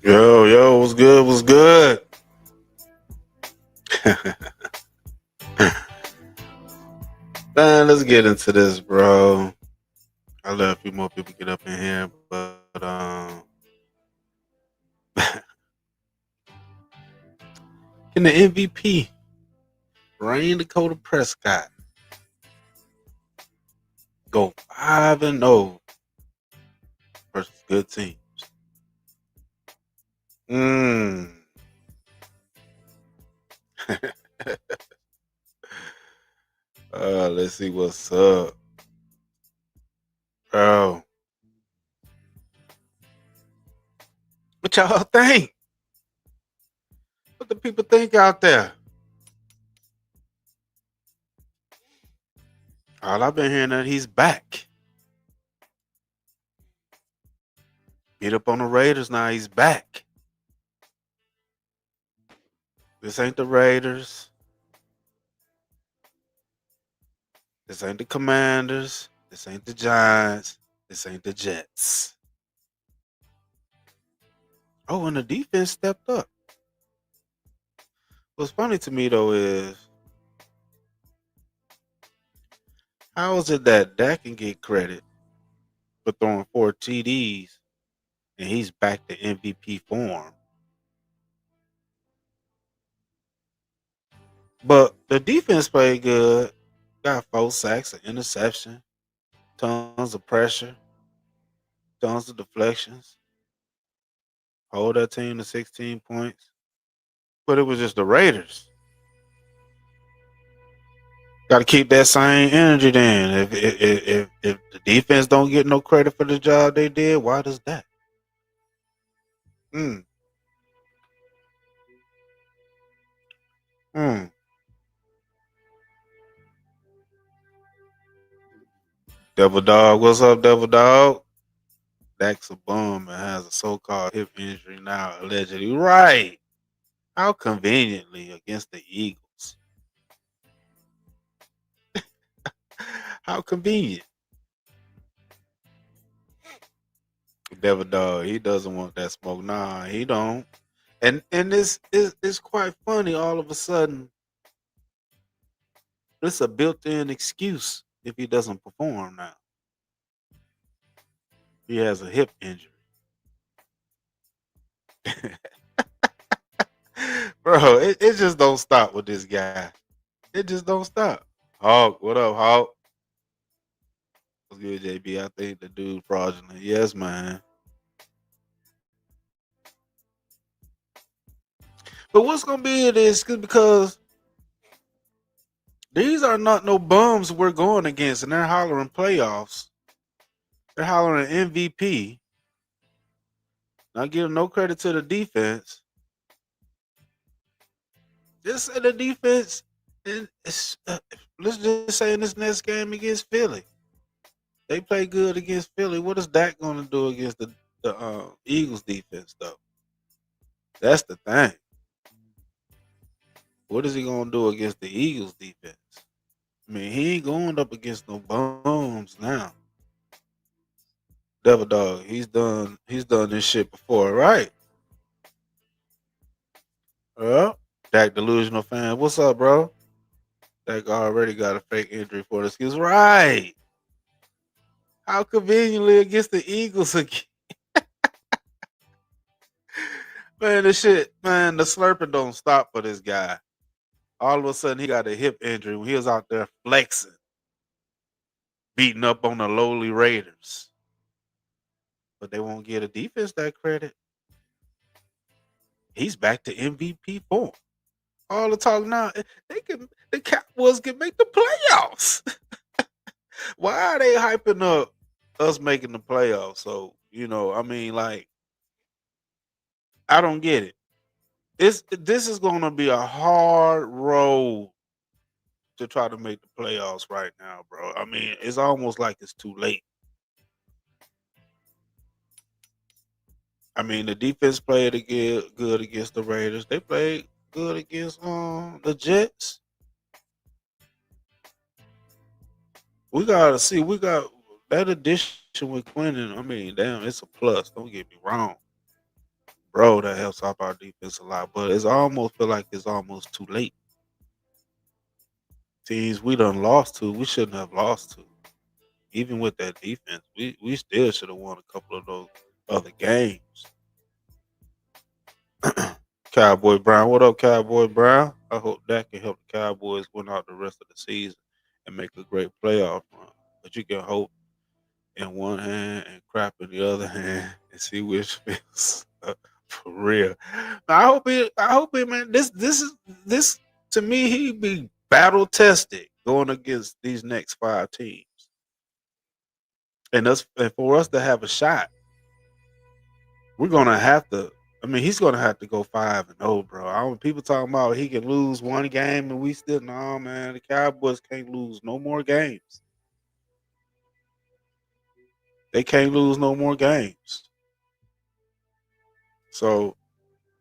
Yo, what's good? What's good? Man, let's get into this, bro. I let a few more people get up in here, but can the MVP, Rain Dakota Prescott, go 5-0 versus good teams? Mmm. Let's see what's up, bro. What y'all think? What the people think out there? All I've been hearing that he's back. Beat up on the Raiders. Now he's back. This ain't the Raiders. This ain't the Commanders. This ain't the Giants. This ain't the Jets. Oh, and the defense stepped up. What's funny to me though is how is it that Dak can get credit for throwing 4 TDs and he's back to MVP form, but the defense played good. Got 4 sacks, an interception, tons of pressure, tons of deflections. Hold that team to 16 points. But it was just the Raiders. Got to keep that same energy then. If the defense don't get no credit for the job they did, why does that? Mm, mm. Devil Dog, what's up, Devil Dog? Dak's a bum and has a so-called hip injury now, allegedly. Right? How conveniently against the Eagles? How convenient? Devil Dog, he doesn't want that smoke. Nah, he don't. And this is it's quite funny. All of a sudden, it's a built-in excuse if he doesn't perform now. He has a hip injury. Bro, it just don't stop with this guy. It just don't stop. Hawk, what up, Hawk? What's good, JB? I think the dude fraudulent. Yes, man. But what's gonna be it is because these are not no bums we're going against, and they're hollering playoffs. They're hollering MVP. Not giving no credit to the defense. Just say the defense. Let's just say in this next game against Philly, they play good against Philly. What is that going to do against the Eagles defense though? That's the thing. What is he going to do against the Eagles defense? I mean, he ain't going up against no bums now. Devil Dog, he's done. He's done this shit before, right? Well, Dak delusional fan. What's up, bro? Dak already got a fake injury for the skills, right? How conveniently against the Eagles again. Man, this shit, man, the slurping don't stop for this guy. All of a sudden, he got a hip injury when he was out there flexing, beating up on the lowly Raiders. But they won't give the defense that credit. He's back to MVP form. All the talk now, the Cowboys can make the playoffs. Why are they hyping up us making the playoffs? So, I mean, like, I don't get it. This is gonna be a hard road to try to make the playoffs right now, bro. I mean, it's almost like it's too late. I mean, the defense played good against the Raiders. They played good against the Jets. We gotta see. We got that addition with Quentin. I mean, damn, it's a plus. Don't get me wrong. bro, that helps out our defense a lot. But it's almost feel like it's almost too late. Teams we done lost to, we shouldn't have lost to. Even with that defense, we still should have won a couple of those other games. Cowboy Brown, what up, Cowboy Brown? I hope that can help the Cowboys win out the rest of the season and make a great playoff run. But you can hope in one hand and crap in the other hand and see which feels for real. I hope it, man. This to me, he be battle tested going against these next five teams, and for us to have a shot, we're gonna have to. I mean, he's gonna have to go 5-0, bro. I don't, people talking about he can lose one game and we still no, man. The Cowboys can't lose no more games. They can't lose no more games. So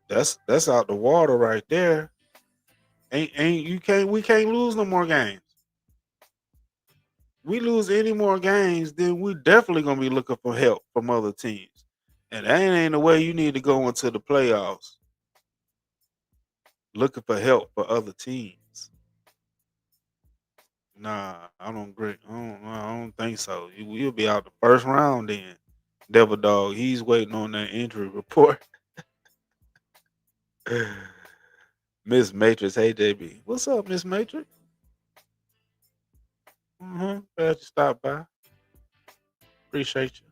that's out the water right there. Ain't you can't we can't lose no more games. We lose any more games, then we definitely gonna be looking for help from other teams. And that ain't the way you need to go into the playoffs, looking for help for other teams. Nah, I don't agree. I don't think so. You'll be out the first round then. Devil Dog, he's waiting on that injury report. Miss Matrix, hey JB. What's up, Miss Matrix? Glad you stopped by. Appreciate you.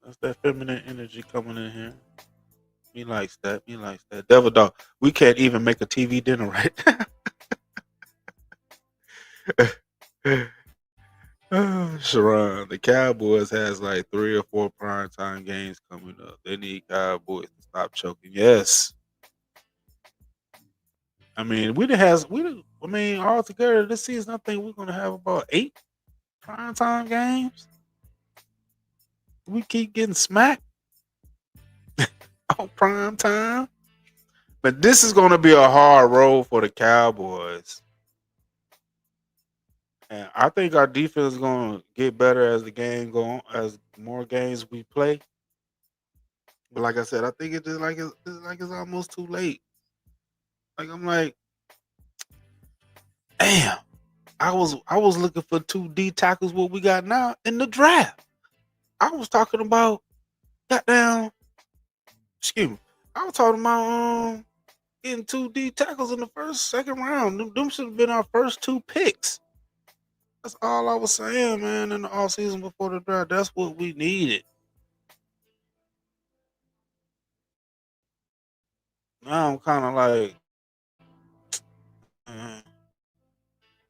That's that feminine energy coming in here. Me likes that. Me likes that. Devil Dog, we can't even make a TV dinner right now. Sharon, the Cowboys has like 3 or 4 primetime games coming up. They need Cowboys to stop choking. Yes. I mean, I mean, all together this season, I think we're gonna have about 8 primetime games. We keep getting smacked on prime time. But this is gonna be a hard road for the Cowboys. And I think our defense is gonna get better as the game go on, as more games we play. But like I said, I think it's almost too late. Like I'm like, damn. I was looking for 2D tackles. What we got now in the draft. I was talking about goddamn. Excuse me. I was talking about getting 2D tackles in the first, second round. Them should have been our first 2 picks. That's all I was saying, man. In the off season before the draft, that's what we needed. Now I'm kind of like, uh,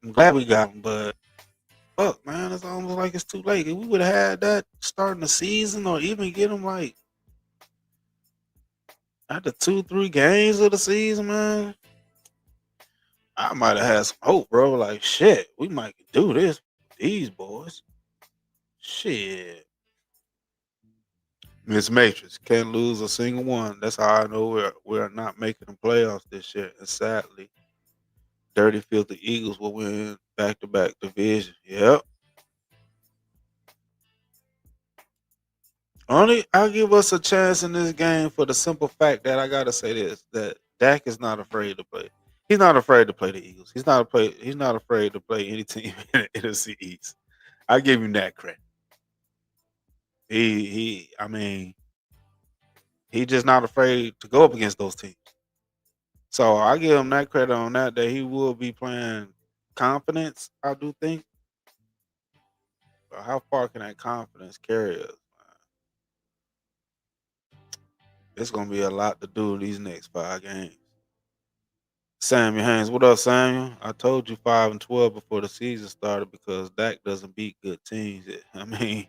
I'm glad we got him, but fuck, man, it's almost like it's too late. If we would have had that starting the season, or even get him like after 2, 3 games of the season, man, I might have had some hope, bro. Like shit, we might do this with these boys. Shit. Miss Matrix can't lose a single one. That's how I know we're not making the playoffs this year. And sadly, Dirty Filthy Eagles will win back to back division. Yep. Only I'll give us a chance in this game for the simple fact that I gotta say this: that Dak is not afraid to play. He's not afraid to play the Eagles. He's not afraid to play any team in the NFC East. I give him that credit. I mean, he's just not afraid to go up against those teams. So I give him that credit on that he will be playing confidence. I do think. But how far can that confidence carry us? It's gonna be a lot to do these next 5 games. Samuel Haynes, what up, Samuel? I told you 5-12 before the season started because Dak doesn't beat good teams. I mean,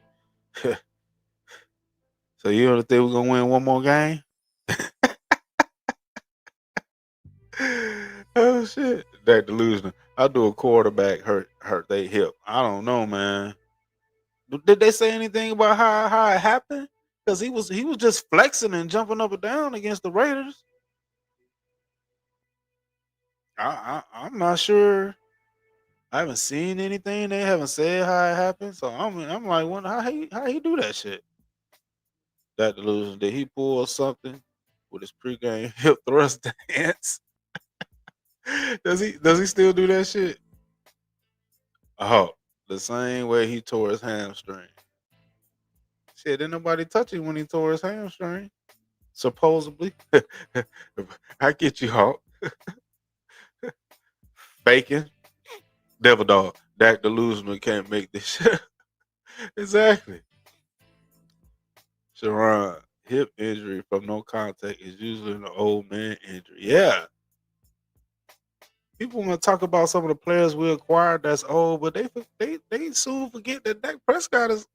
so you don't think we're gonna win one more game? Oh shit, that delusional. I do a quarterback hurt they hip. I don't know, man. Did they say anything about how it happened? Because he was just flexing and jumping up and down against the Raiders. I'm not sure. I haven't seen anything. They haven't said how it happened. So I'm like, wonder how he do that shit. That delusion. Did he pull something with his pregame hip thrust dance? Does he still do that shit? Oh, the same way he tore his hamstring. Shit, didn't nobody touch him when he tore his hamstring. Supposedly. I get you, Hawk. Bacon, devil dog. That delusional can't make this shit. Exactly. Sharon, hip injury from no contact is usually an old man injury. Yeah. People want to talk about some of the players we acquired that's old, but they soon forget that Dak Prescott is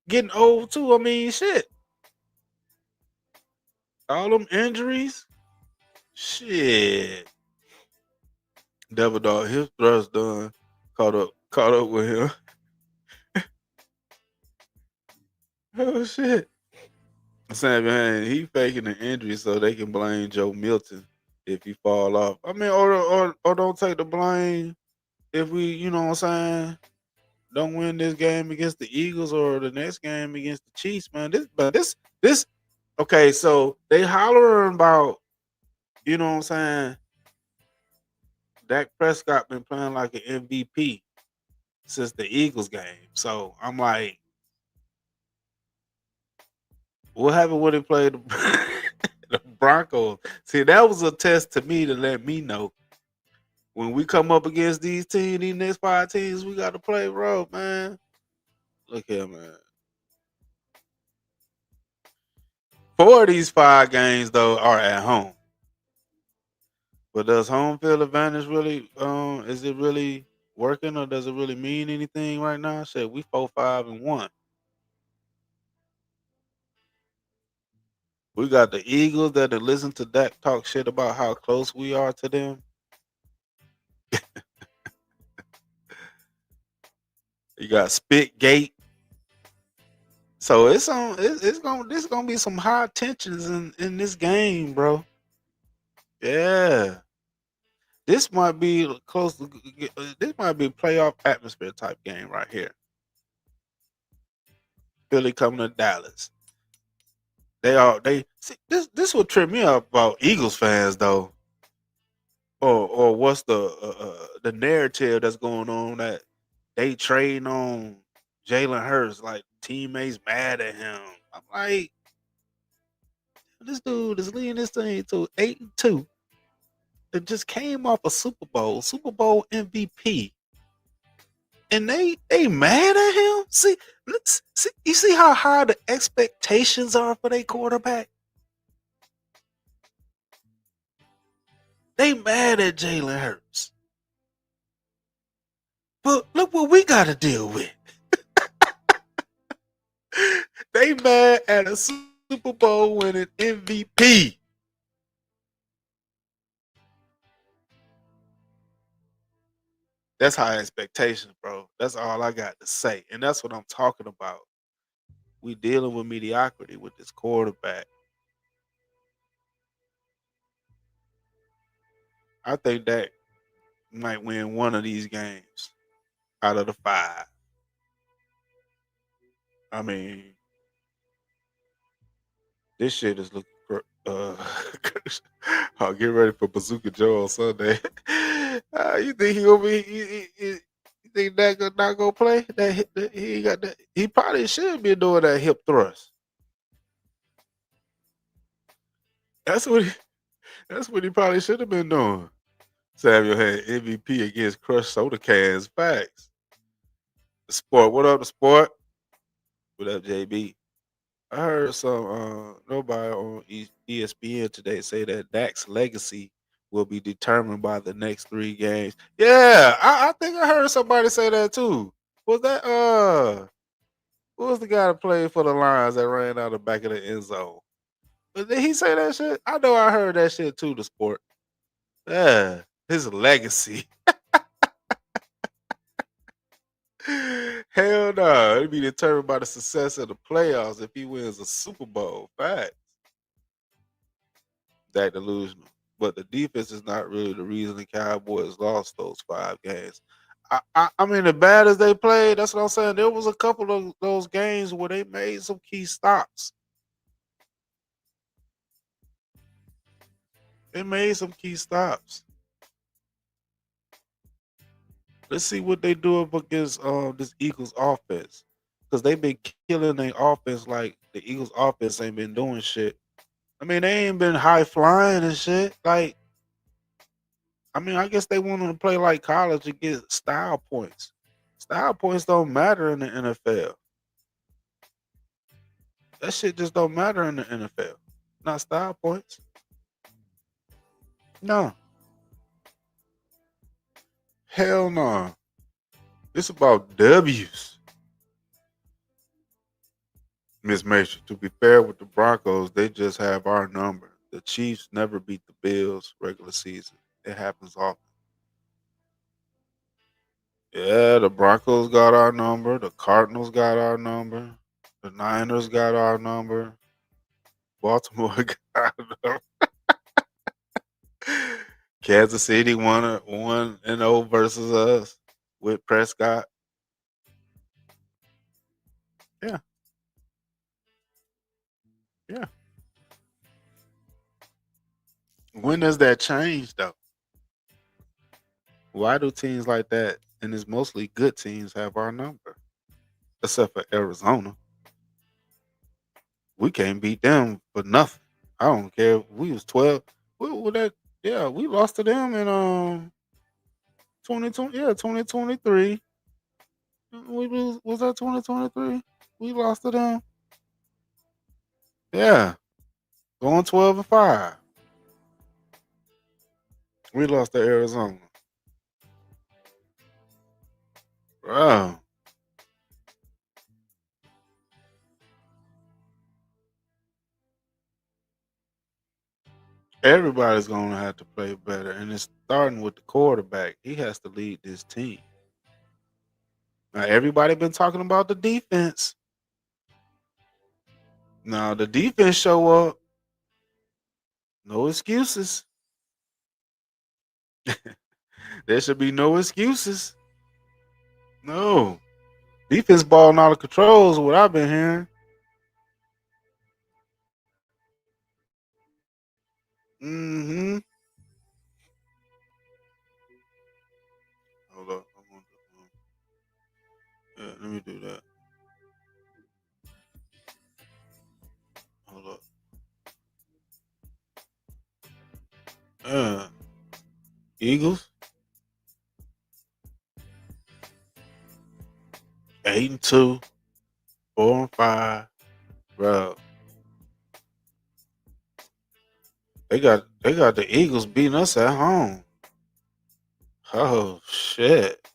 getting old too. I mean, shit. All them injuries. Shit. Devil dog, his thrust done. Caught up with him. Oh shit. Sam, man, he faking an injury so they can blame Joe Milton if he fall off. I mean, or don't take the blame if we, you know what I'm saying, don't win this game against the Eagles or the next game against the Chiefs, man. This okay, so they hollering about, you know what I'm saying, Dak Prescott been playing like an MVP since the Eagles game. So I'm like, what happened when they played the, the Broncos? See, that was a test to me to let me know when we come up against these teams, these next five teams, we got to play rough, man. Look here, man. Four of these five games though are at home. But does home field advantage really is it really working or does it really mean anything right now? Shit, we 4-5-1. We got the Eagles that listen to that talk shit about how close we are to them. You got Spitgate. So it's gonna be some high tensions in this game, bro. Yeah. This might be close to this might be a playoff atmosphere type game right here. Philly coming to Dallas. They see this would trip me up about Eagles fans though. Or what's the narrative that's going on that they trading on Jalen Hurts, like teammates mad at him. I'm like, this dude is leading this thing to 8-2. It just came off a Super Bowl MVP, and they mad at him. See, let's see. You see how high the expectations are for their quarterback. They mad at Jalen Hurts, but look what we got to deal with. They mad at a Super Bowl winning MVP. That's high expectations, bro. That's all I got to say, and that's what I'm talking about. We dealing with mediocrity with this quarterback. I think that might win one of these games out of the five. I mean, this shit is looking. I'll get ready for Bazooka Joe on Sunday. You think he gonna be? You think that not gonna play? That he ain't got that. He probably should be doing that hip thrust. That's what. That's what he probably should have been doing. Samuel had MVP against crushed soda cans. Facts. The sport. What up, the sport? What up, JB? I heard some nobody on ESPN today say that Dak's legacy will be determined by the next three games. Yeah, I think I heard somebody say that too. Was that who was the guy that played for the Lions that ran out the back of the end zone? But did he say that shit? I know I heard that shit too, the sport. Yeah. His legacy. Hell no. It'd be determined by the success of the playoffs if he wins a Super Bowl. Fact. That delusional. But the defense is not really the reason the Cowboys lost those five games. I mean, as bad as they played, that's what I'm saying. There was a couple of those games where they made some key stops. They made some key stops. Let's see what they do up against this Eagles offense. Because they've been killing their offense like the Eagles offense ain't been doing shit. I mean, they ain't been high flying and shit. Like, I mean, I guess they want them to play like college and get style points. Style points don't matter in the NFL. That shit just don't matter in the NFL. Not style points. No. Hell no. It's about W's. Miss Mason, to be fair with the Broncos, they just have our number. The Chiefs never beat the Bills regular season. It happens often. Yeah, the Broncos got our number. The Cardinals got our number. The Niners got our number. Baltimore got our number. Kansas City won 1-0 versus us with Prescott. Yeah, yeah. When does that change though? Why do teams like that, and it's mostly good teams, have our number? Except for Arizona, we can't beat them for nothing. I don't care. We was 12. What that? Yeah, we lost to them in 2020. Yeah, 2023. We was that 2023? We lost to them. Yeah, going 12-5. We lost to Arizona. Bro, everybody's gonna have to play better, and it's starting with the quarterback. He has to lead this team. Now, everybody been talking about the defense. Now, the defense show up. No excuses. There should be no excuses. No. Defense balling out of control is what I've been hearing. Mm-hmm. Hold up. Yeah, let me do that. Hold up. Uh, Eagles 8-2, 4-5. Bro, they got the Eagles beating us at home. Oh shit.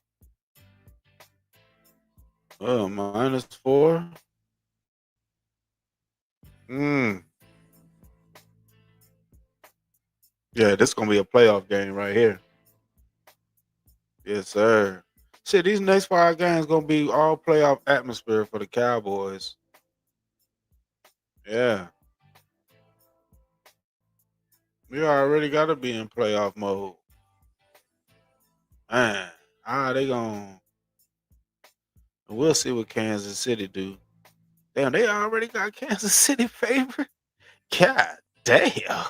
Oh, -4. Mm. Yeah, this gonna be a playoff game right here. Yes, sir. Shit, these next 5 games gonna be all playoff atmosphere for the Cowboys. Yeah, we already gotta be in playoff mode. Man, they gonna? We'll see what Kansas City do. Damn, they already got Kansas City favorite. God damn.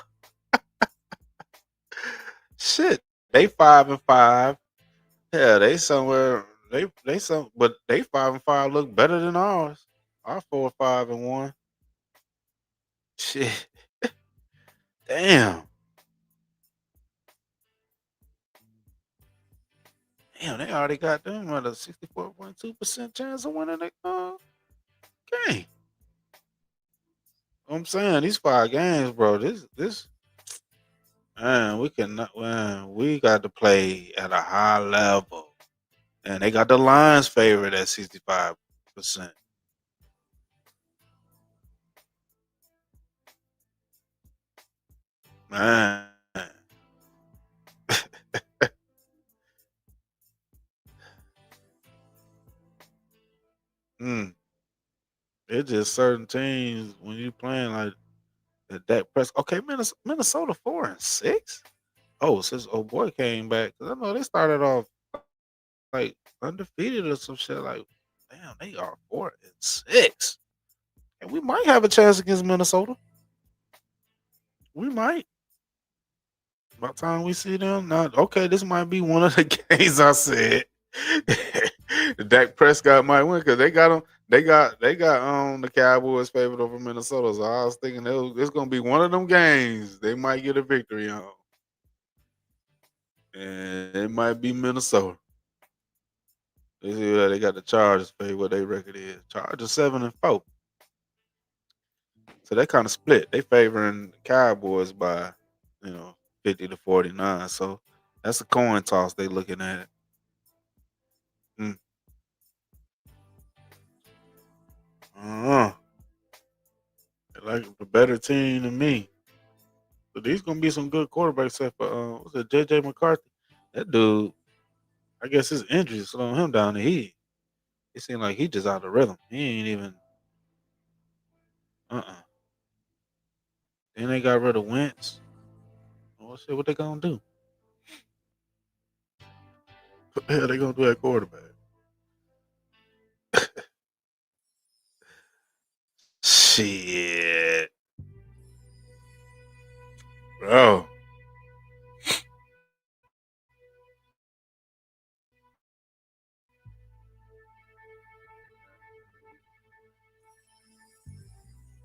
Shit, they 5-5. Yeah, they somewhere. They some, but they 5-5 look better than ours. Our 4-5-1. Shit, damn. Damn, they already got them at a 64.2% chance of winning the game. I'm saying these 5 games, bro. This man, we cannot. Man, we got to play at a high level, and they got the Lions favorite at 65%. Man, mm, it's just certain teams when you playing like that press. Okay, Minnesota 4-6. Oh, since old boy came back, 'cause I know they started off like undefeated or some shit. Like, damn, they are 4-6, and we might have a chance against Minnesota. We might. By the time we see them, not okay. This might be one of the games I said. Dak Prescott might win because they got them. They got the Cowboys favored over Minnesota. So I was thinking it's gonna be one of them games they might get a victory on, and it might be Minnesota. They got the Chargers favored. What they record is Chargers 7-4. So they kind of split. They favoring the Cowboys by, you know, 50-49. So that's a coin toss. They looking at. Mm. Uh-huh. They like the better team than me. So these gonna be some good quarterbacks. Except for what's it, JJ McCarthy? That dude, I guess his injuries slowing him down. It seemed like he just out of rhythm. He ain't even. Then they got rid of Wentz. Oh shit, what they gonna do? What the hell they gonna do at quarterback? Shit, bro.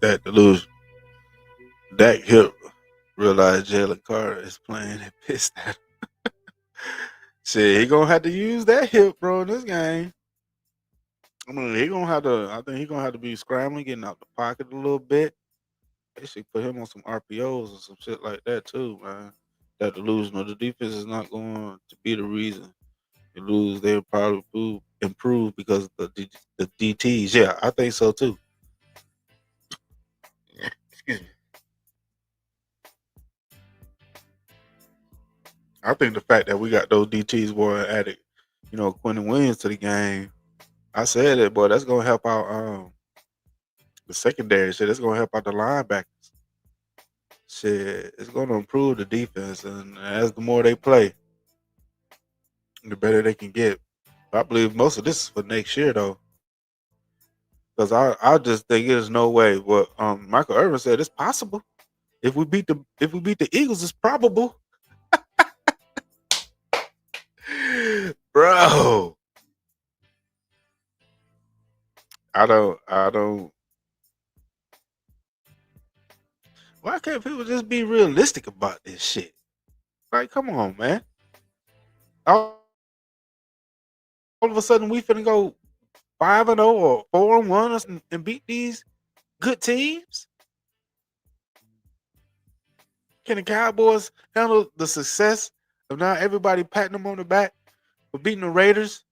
That delusion. Dak hip realized Jalen Carter is playing and pissed at him. Shit, he gonna have to use that hip, bro, in this game. I mean, he gonna have to. I think he gonna have to be scrambling, getting out the pocket a little bit. They should put him on some RPOs and some shit like that too, man. That delusion of the defense is not going to be the reason you lose. They'll probably improve because of the DTs. Yeah, I think so too. Excuse me. I think the fact that we got those DTs, boy, added, Quentin Williams to the game. I said it, boy. That's gonna help out the secondary shit. That's gonna help out the linebackers. Shit, it's gonna improve the defense, and as the more they play, the better they can get. I believe most of this is for next year though, because I just think there's no way. What Michael Irvin said, it's possible. If we beat the Eagles, it's probable, bro. I don't. Why can't people just be realistic about this shit? Like, come on, man. All of a sudden, we finna go 5-0 or 4-1 and beat these good teams. Can the Cowboys handle the success of now everybody patting them on the back for beating the Raiders?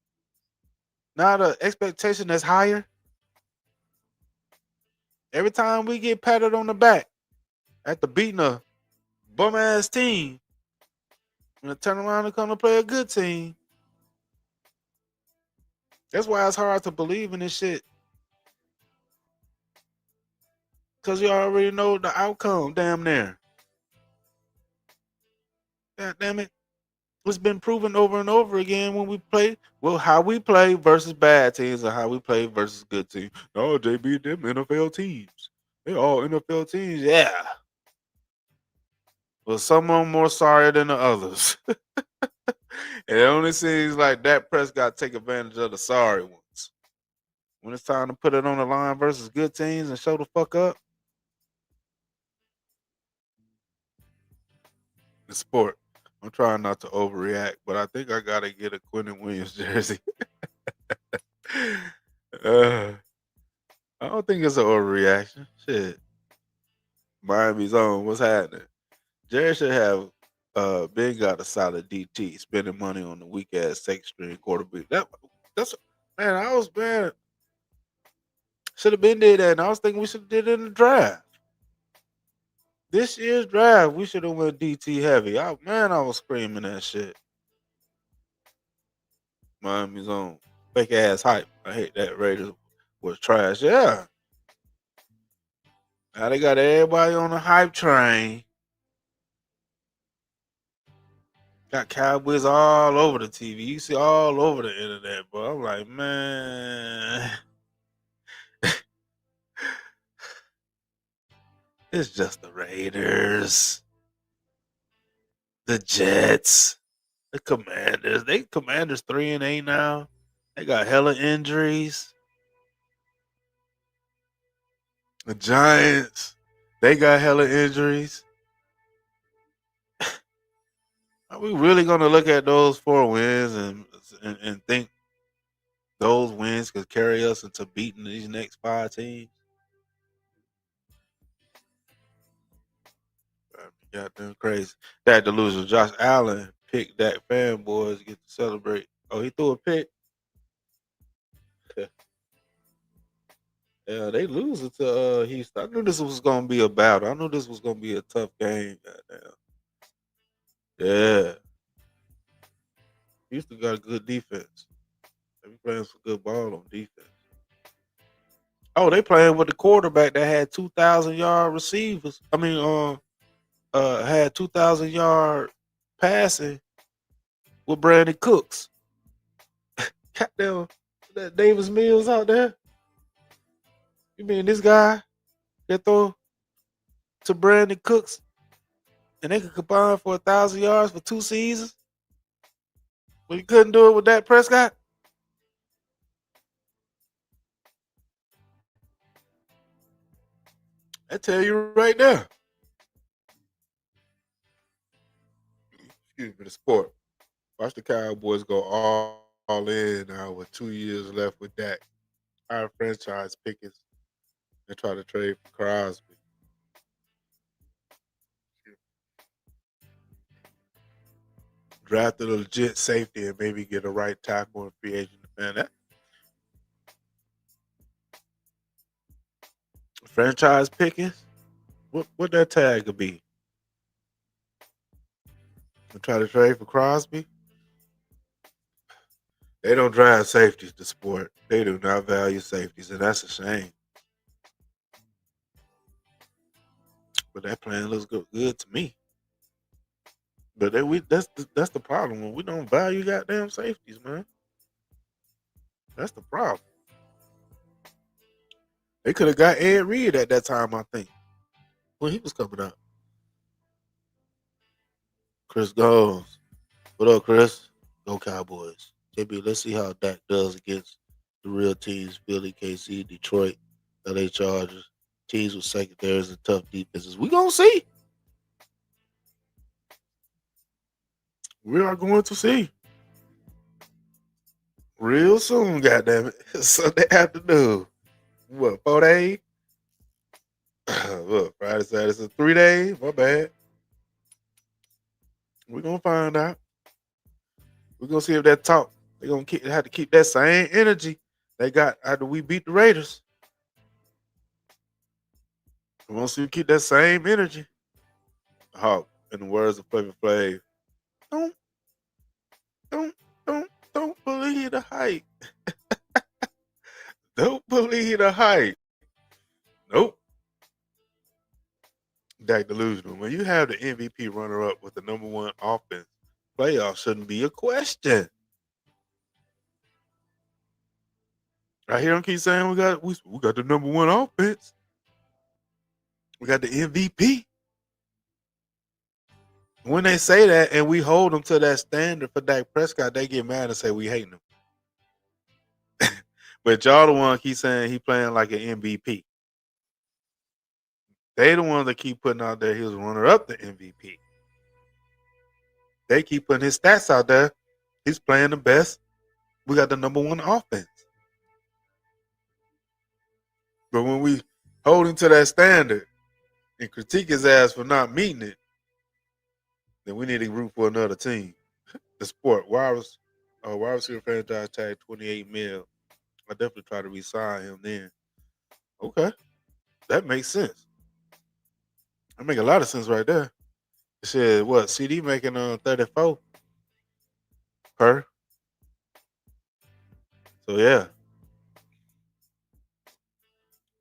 Now the expectation that's higher. Every time we get patted on the back after beating a bum ass team, when they turn around and come to play a good team, that's why it's hard to believe in this shit. Cause you already know the outcome, damn near. God damn it. It's been proven over and over again when we play. Well, how we play versus bad teams and how we play versus good teams. No, they beat them NFL teams. They all NFL teams, yeah. But some of them more sorry than the others. And it only seems like that Prescott take advantage of the sorry ones. When it's time to put it on the line versus good teams and show the fuck up, the sport. I'm trying not to overreact, but I think I gotta get a Quentin Williams jersey. uh, I don't think it's an overreaction. Shit. Miami's own. What's happening? Jerry should have been got a solid DT, spending money on the weak ass second string quarterback. That's man, I was man, should have been did that, and I was thinking we should have did it in the draft. This year's draft, we should have went DT heavy. I was screaming that shit. Miami's own fake ass hype. I hate that Raiders was trash. Yeah. Now they got everybody on the hype train. Got Cowboys all over the TV. You see all over the internet, but I'm like, man, it's just the Raiders. The Jets, the Commanders. They Commanders 3-8 now. They got hella injuries. The Giants, they got hella injuries. Are we really gonna look at those 4 wins and think those wins could carry us into beating these next 5 teams? Goddamn crazy. That delusion. Josh Allen picked that fanboys get to celebrate. Oh, he threw a pick. Yeah, they losing to Houston. I knew this was gonna be a battle. I knew this was gonna be a tough game. Goddamn. Yeah. Houston got a good defense. They be playing some good ball on defense. Oh, they playing with the quarterback that had 2,000-yard receivers. I mean, had 2,000-yard passing with Brandon Cooks. Goddamn, that Davis Mills out there. You mean this guy that throw to Brandon Cooks and they could combine for 1,000 yards for 2 seasons? But he couldn't do it with Dak Prescott. I tell you right now. Excuse me, the sport. Watch the Cowboys go all in now with 2 years left with Dak. Our franchise pickers and try to trade for Crosby. Draft a legit safety and maybe get a right tackle and free agent. Man, that franchise pickings, what that tag could be? And try to trade for Crosby? They don't draft safeties to sport. They do not value safeties, and that's a shame. But that plan looks good to me. But that's the problem. When we don't value goddamn safeties, man. That's the problem. They could have got Ed Reed at that time, I think, when he was coming out. Chris goes. What up, Chris? Go Cowboys. JB, let's see how Dak does against the real teams: Philly, KC, Detroit, LA Chargers, teams with secondaries and tough defenses. We gonna see. We are going to see real soon. Goddamn it, Sunday afternoon. What 4 days? Look, Friday, Saturday, it's 3 days. My bad. We're gonna find out. We're gonna see if that talk. They're gonna have to keep that same energy they got after we beat the Raiders. We want to see you keep that same energy. Hawk, in the words of Flavor Flav, don't, don't, don't believe the hype. Don't believe the hype. Nope. Dak delusional. When you have the MVP runner up with the #1 offense, playoffs shouldn't be a question. I hear him keep saying we got the #1 offense. We got the MVP. When they say that and we hold them to that standard for Dak Prescott, they get mad and say we hating him. But y'all the one keep saying he playing like an MVP. They the ones that keep putting out there he was runner up the MVP. They keep putting his stats out there. He's playing the best. We got the #1 offense. But when we hold him to that standard and critique his ass for not meeting it, then we need to root for another team. The sport. Wide receiver franchise tag 28 mil. I definitely try to re-sign him then. Okay. That makes sense. That make a lot of sense right there. It said what? CD making 34 per. So yeah.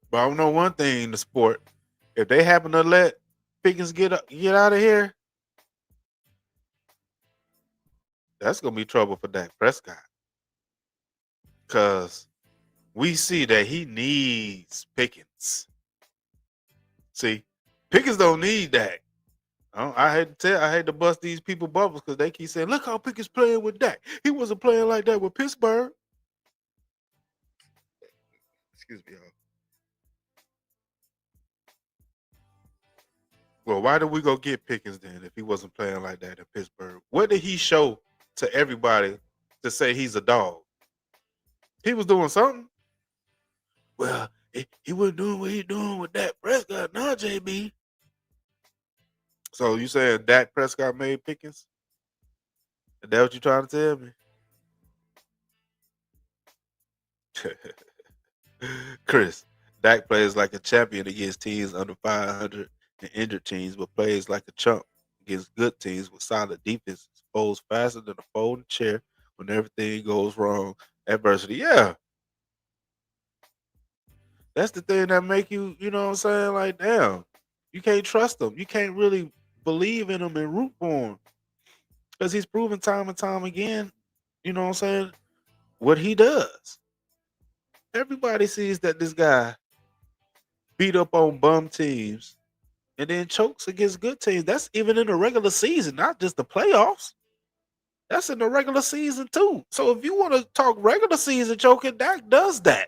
But I know one thing in the sport. If they happen to let Pickens get out of here, that's gonna be trouble for Dak Prescott. Cause we see that he needs Pickens. See, Pickens don't need Dak. I hate to bust these people bubbles because they keep saying, "Look how Pickett's playing with Dak. He wasn't playing like that with Pittsburgh." Excuse me, y'all. Well, why did we go get Pickens then if he wasn't playing like that in Pittsburgh? What did he show to everybody to say he's a dog? He was doing something. Well, he wasn't doing what he doing with Dak Prescott now, JB. So you saying Dak Prescott made Pickens? Is that what you trying to tell me? Chris, Dak plays like a champion against teams under 500 and injured teams, but plays like a chump against good teams with solid defenses. Folds faster than a folding chair when everything goes wrong. Adversity, yeah, that's the thing that make you, you know what I'm saying? Like, damn, you can't trust him. You can't really believe in him and root for him because he's proven time and time again, you know what I'm saying, what he does. Everybody sees that this guy beat up on bum teams and then chokes against good teams. That's even in the regular season, not just the playoffs. That's in the regular season too. So if you want to talk regular season choking, Dak does that.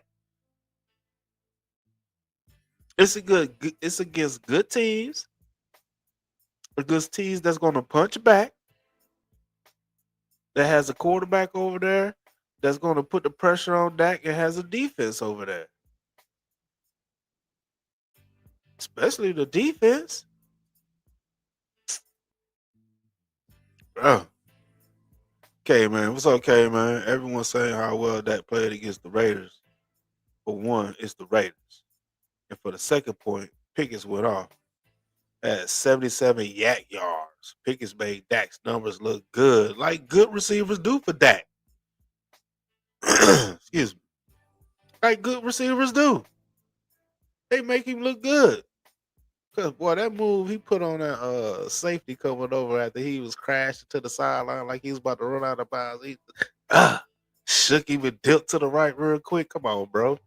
It's against good teams, against teams that's going to punch back, that has a quarterback over there that's going to put the pressure on Dak and has a defense over there, especially the defense. Oh, okay, man. What's okay, man? Everyone's saying how well Dak played against the Raiders. For one, it's the Raiders. And for the second point, Pickens went off at 77 yak yards. Pickens made Dak's numbers look good, like good receivers do for Dak. Excuse me. Like good receivers do. They make him look good. Cause boy, that move he put on that safety coming over after he was crashing to the sideline like he was about to run out of bounds. He shook him and dipped to the right real quick. Come on, bro.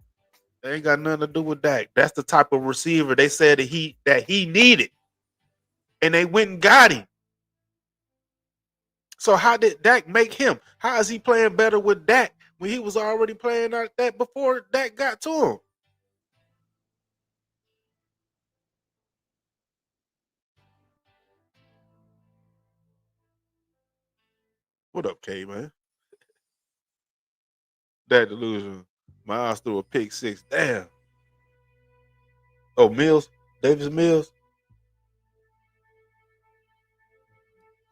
They ain't got nothing to do with Dak. That's the type of receiver they said that he needed. And they went and got him. So how did Dak make him? How is he playing better with Dak when he was already playing like that before Dak got to him? What up, K man? That delusion. Miles threw a pick six. Damn. Oh, Mills, Davis Mills.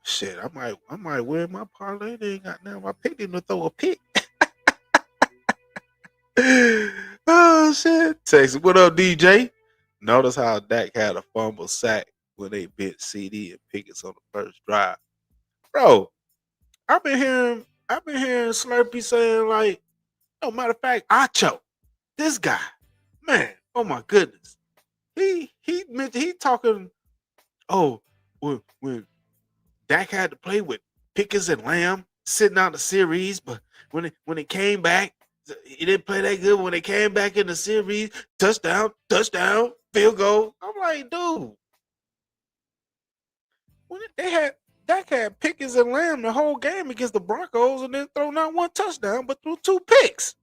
Shit, I might win my parlay. They ain't got now. I picked him to throw a pick. Oh shit. Texas. What up, DJ? Notice how Dak had a fumble sack when they bit CD and Pickens on the first drive. Bro, I've been hearing Slurpee saying like, no matter of fact, Acho, this guy, man, oh my goodness. He talking, oh, when Dak had to play with Pickens and Lamb sitting out the series, but when it came back, he didn't play that good. When they came back in the series, touchdown, field goal. I'm like, dude, they had Dak had Pickens and Lamb the whole game against the Broncos and then throw not one touchdown, but threw two picks.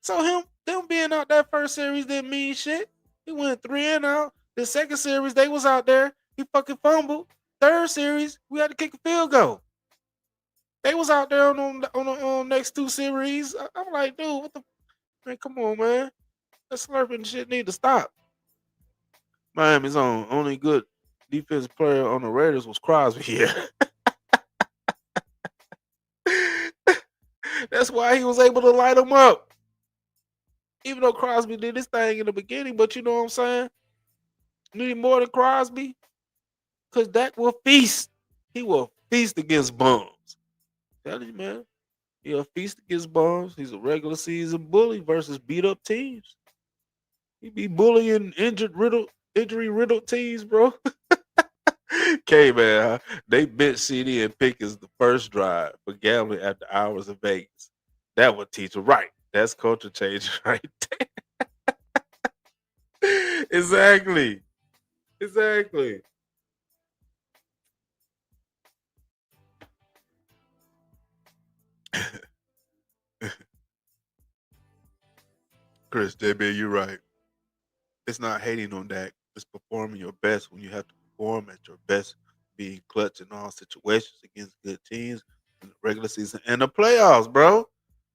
So them being out that first series didn't mean shit. He went 3 and out. The second series, they was out there. He fucking fumbled. Third series, we had to kick a field goal. They was out there on the next two series. I'm like, dude, what the man? Come on, man. That slurping shit need to stop. Miami's only good defensive player on the Raiders was Crosby here. That's why he was able to light them up. Even though Crosby did his thing in the beginning, but you know what I'm saying? You need more than Crosby. Cause Dak will feast. He will feast against bums. Tell you, man. He'll feast against bums. He's a regular season bully versus beat up teams. He be bullying injury riddled teams, bro. Okay, man. They bent CD and Pickens the first drive for gambling after hours in Vegas. That would teach him right. That's culture change right there. Exactly. Exactly. Chris, JB, you're right. It's not hating on that. It's performing your best when you have to perform at your best, being clutch in all situations against good teams in the regular season and the playoffs, bro.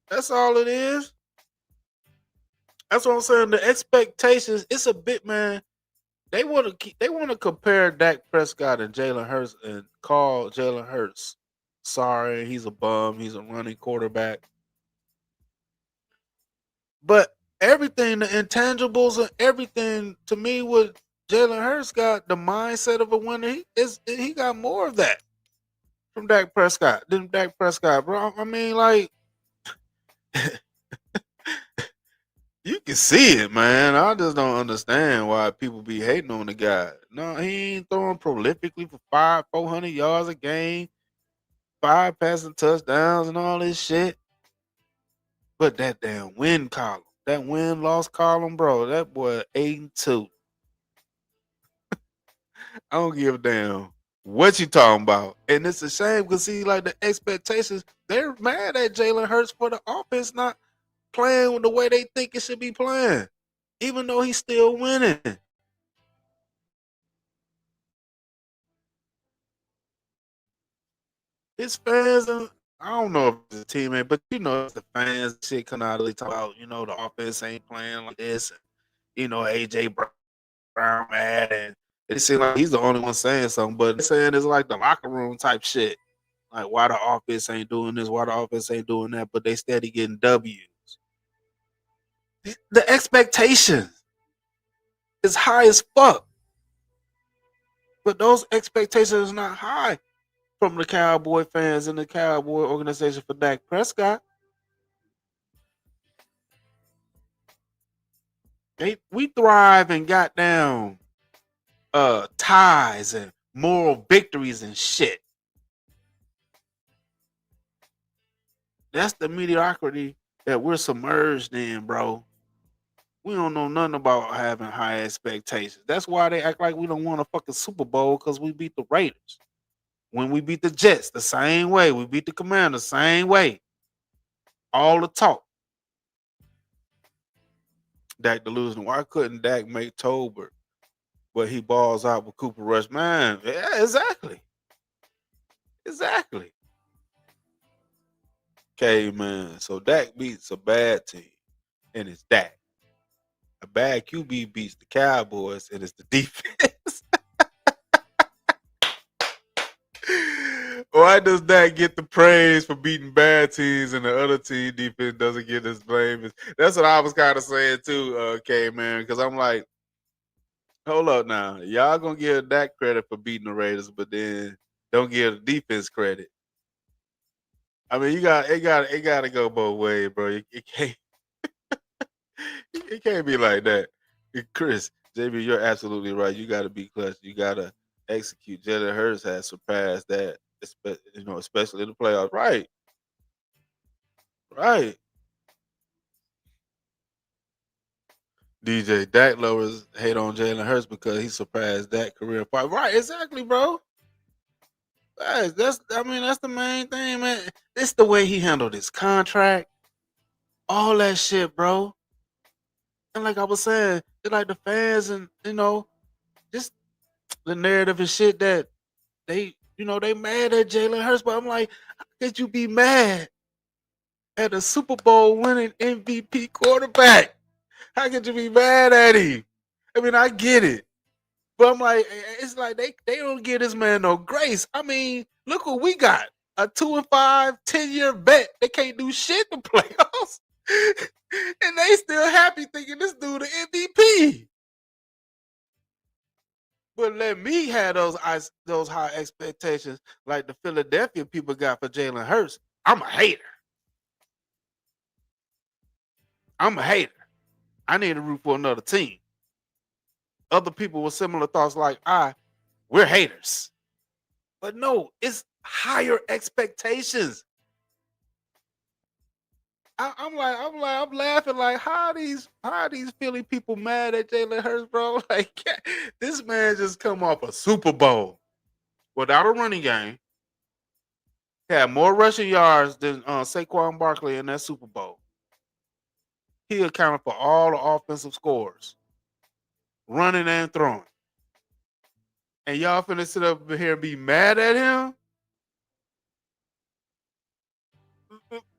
That's all it is. That's what I'm saying. The expectations, it's a bit, man. They want to compare Dak Prescott and Jalen Hurts and call Jalen Hurts sorry, he's a bum, he's a running quarterback. But everything, the intangibles and everything, to me, what Jalen Hurts got, the mindset of a winner, he got more of that from Dak Prescott than Dak Prescott, bro. I mean, like you can see it, man. I just don't understand why people be hating on the guy. No, he ain't throwing prolifically for 400 yards a game, 5 passing touchdowns, and all this shit. But that damn win column, that win loss column, bro, that boy 8-2. I don't give a damn what you talking about. And it's a shame because see, like the expectations, they're mad at Jalen Hurts for the offense not playing the way they think it should be playing, even though he's still winning. His fans, and I don't know if it's a teammate, but you know, it's the fans shit come out of talk about, the offense ain't playing like this. And, AJ Brown mad, and it seems like he's the only one saying something, but they're saying it's like the locker room type shit. Like why the offense ain't doing this, why the offense ain't doing that, but they steady getting W's. The expectation is high as fuck, but those expectations are not high from the Cowboy fans and the Cowboy organization for Dak Prescott. We thrive and got down ties and moral victories and shit. That's the mediocrity that we're submerged in, bro. We don't know nothing about having high expectations. That's why they act like we don't want a fucking Super Bowl because we beat the Raiders. When we beat the Jets, the same way. We beat the Commanders, the same way. All the talk. Dak delusional. Why couldn't Dak make Tolbert, but he balls out with Cooper Rush? Man, yeah, exactly. Exactly. Okay, man. So Dak beats a bad team, and it's Dak. A bad QB beats the Cowboys, and it's the defense. Why does Dak get the praise for beating bad teams and the other team defense doesn't get his blame? That's what I was kind of saying too, K man, because I'm like, hold up now, y'all gonna give Dak credit for beating the Raiders, but then don't give the defense credit. I mean, it got to go both ways, bro. It can't it can't be like that. Chris, JB, you're absolutely right. You got to be clutch. You got to execute. Jalen Hurts has surpassed that, especially in the playoffs. Right, right. DJ Dak lovers hate on Jalen Hurts because he surpassed that career part. Right, exactly, bro. I mean that's the main thing, man. It's the way he handled his contract, all that shit, bro. And like I was saying, it's like the fans and just the narrative and shit that they mad at Jalen Hurts, but I'm like, how could you be mad at a Super Bowl winning MVP quarterback? How could you be mad at him? I mean, I get it. But I'm like, it's like they don't give this man no grace. I mean, look what we got. A 2-5, 10-year vet. They can't do shit in the playoffs. And they still happy thinking this dude the MVP. But let me have those high expectations like the Philadelphia people got for Jalen Hurts. I'm a hater. I'm a hater. I need to root for another team. Other people with similar thoughts like we're haters. But no, it's higher expectations. I'm laughing like how are these Philly people mad at Jalen Hurts, bro? Like this man just come off a Super Bowl without a running game. Had more rushing yards than Saquon Barkley in that Super Bowl. He accounted for all the offensive scores, running and throwing. And y'all finna sit up here and be mad at him?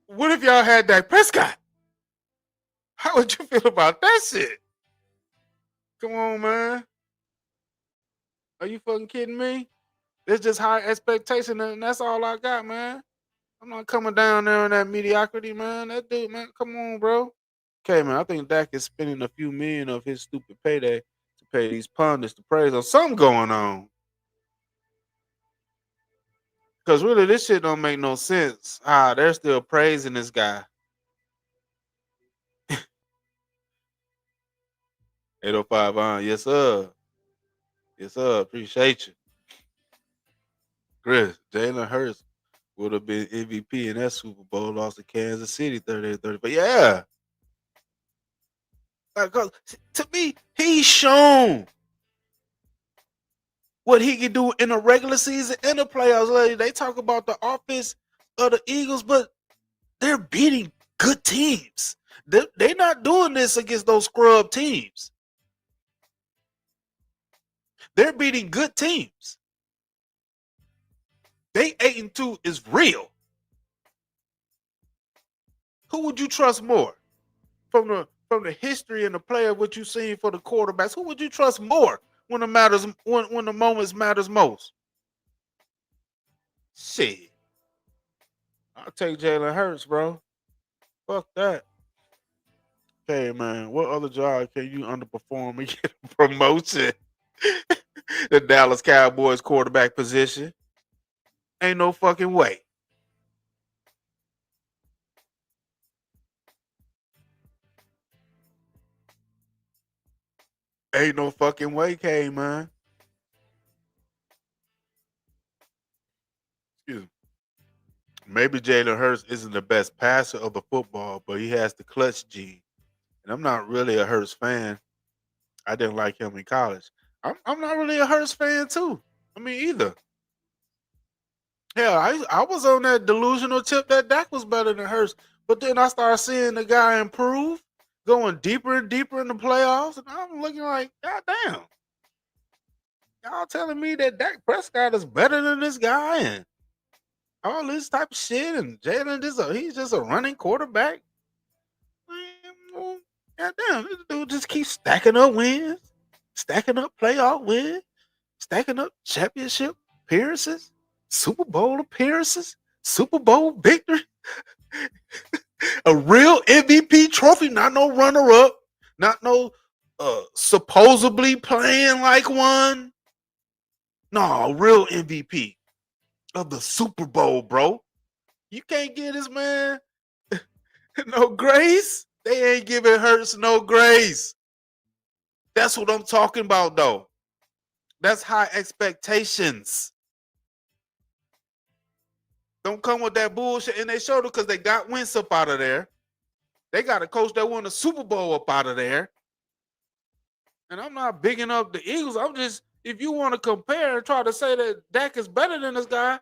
What if y'all had Dak Prescott? How would you feel about that shit? Come on, man. Are you fucking kidding me? It's just high expectation, and that's all I got, man. I'm not coming down there in that mediocrity, man. That dude, man, come on, bro. Okay, man, I think Dak is spending a few million of his stupid payday to pay these pundits to praise on something going on. Because really, this shit don't make no sense. They're still praising this guy. 805 on. Yes, sir. Yes, sir. Appreciate you. Chris, Jalen Hurts would have been MVP in that Super Bowl, lost to Kansas City 30-30. But yeah, like, 'cause to me, he's shown what he can do in the regular season and the playoffs. Like, they talk about the offense of the Eagles, but they're beating good teams. They're not doing this against those scrub teams. They're beating good teams. They 8-2 is real. Who would you trust more from the history and the play of what you've seen for the quarterbacks? Who would you trust more when it matters when the moments matters most? Shit, I'll take Jalen Hurts, bro. Fuck that. Okay, man. What other job can you underperform and get a promotion? The Dallas Cowboys quarterback position. Ain't no fucking way. Ain't no fucking way, K, man. Excuse me. Maybe Jalen Hurts isn't the best passer of the football, but he has the clutch gene. And I'm not really a Hurts fan. I didn't like him in college. I'm not really a Hurts fan too. I mean, either. Hell, I was on that delusional tip that Dak was better than Hurts, but then I started seeing the guy improve, going deeper and deeper in the playoffs, and I'm looking like, God damn, y'all telling me that Dak Prescott is better than this guy and all this type of shit, and Jalen he's just a running quarterback. Man, well, God damn, this dude just keeps stacking up wins, stacking up playoff wins, stacking up championship appearances, Super Bowl appearances, Super Bowl victory, a real MVP trophy, not no runner up, not no supposedly playing like one. No, real MVP of the Super Bowl, bro. You can't give this man no grace. They ain't giving Hurts no grace. That's what I'm talking about, though. That's high expectations. Don't come with that bullshit in their shoulder because they got Wentz up out of there. They got a coach that won the Super Bowl up out of there. And I'm not bigging up the Eagles. I'm just, if you want to compare and try to say that Dak is better than this guy,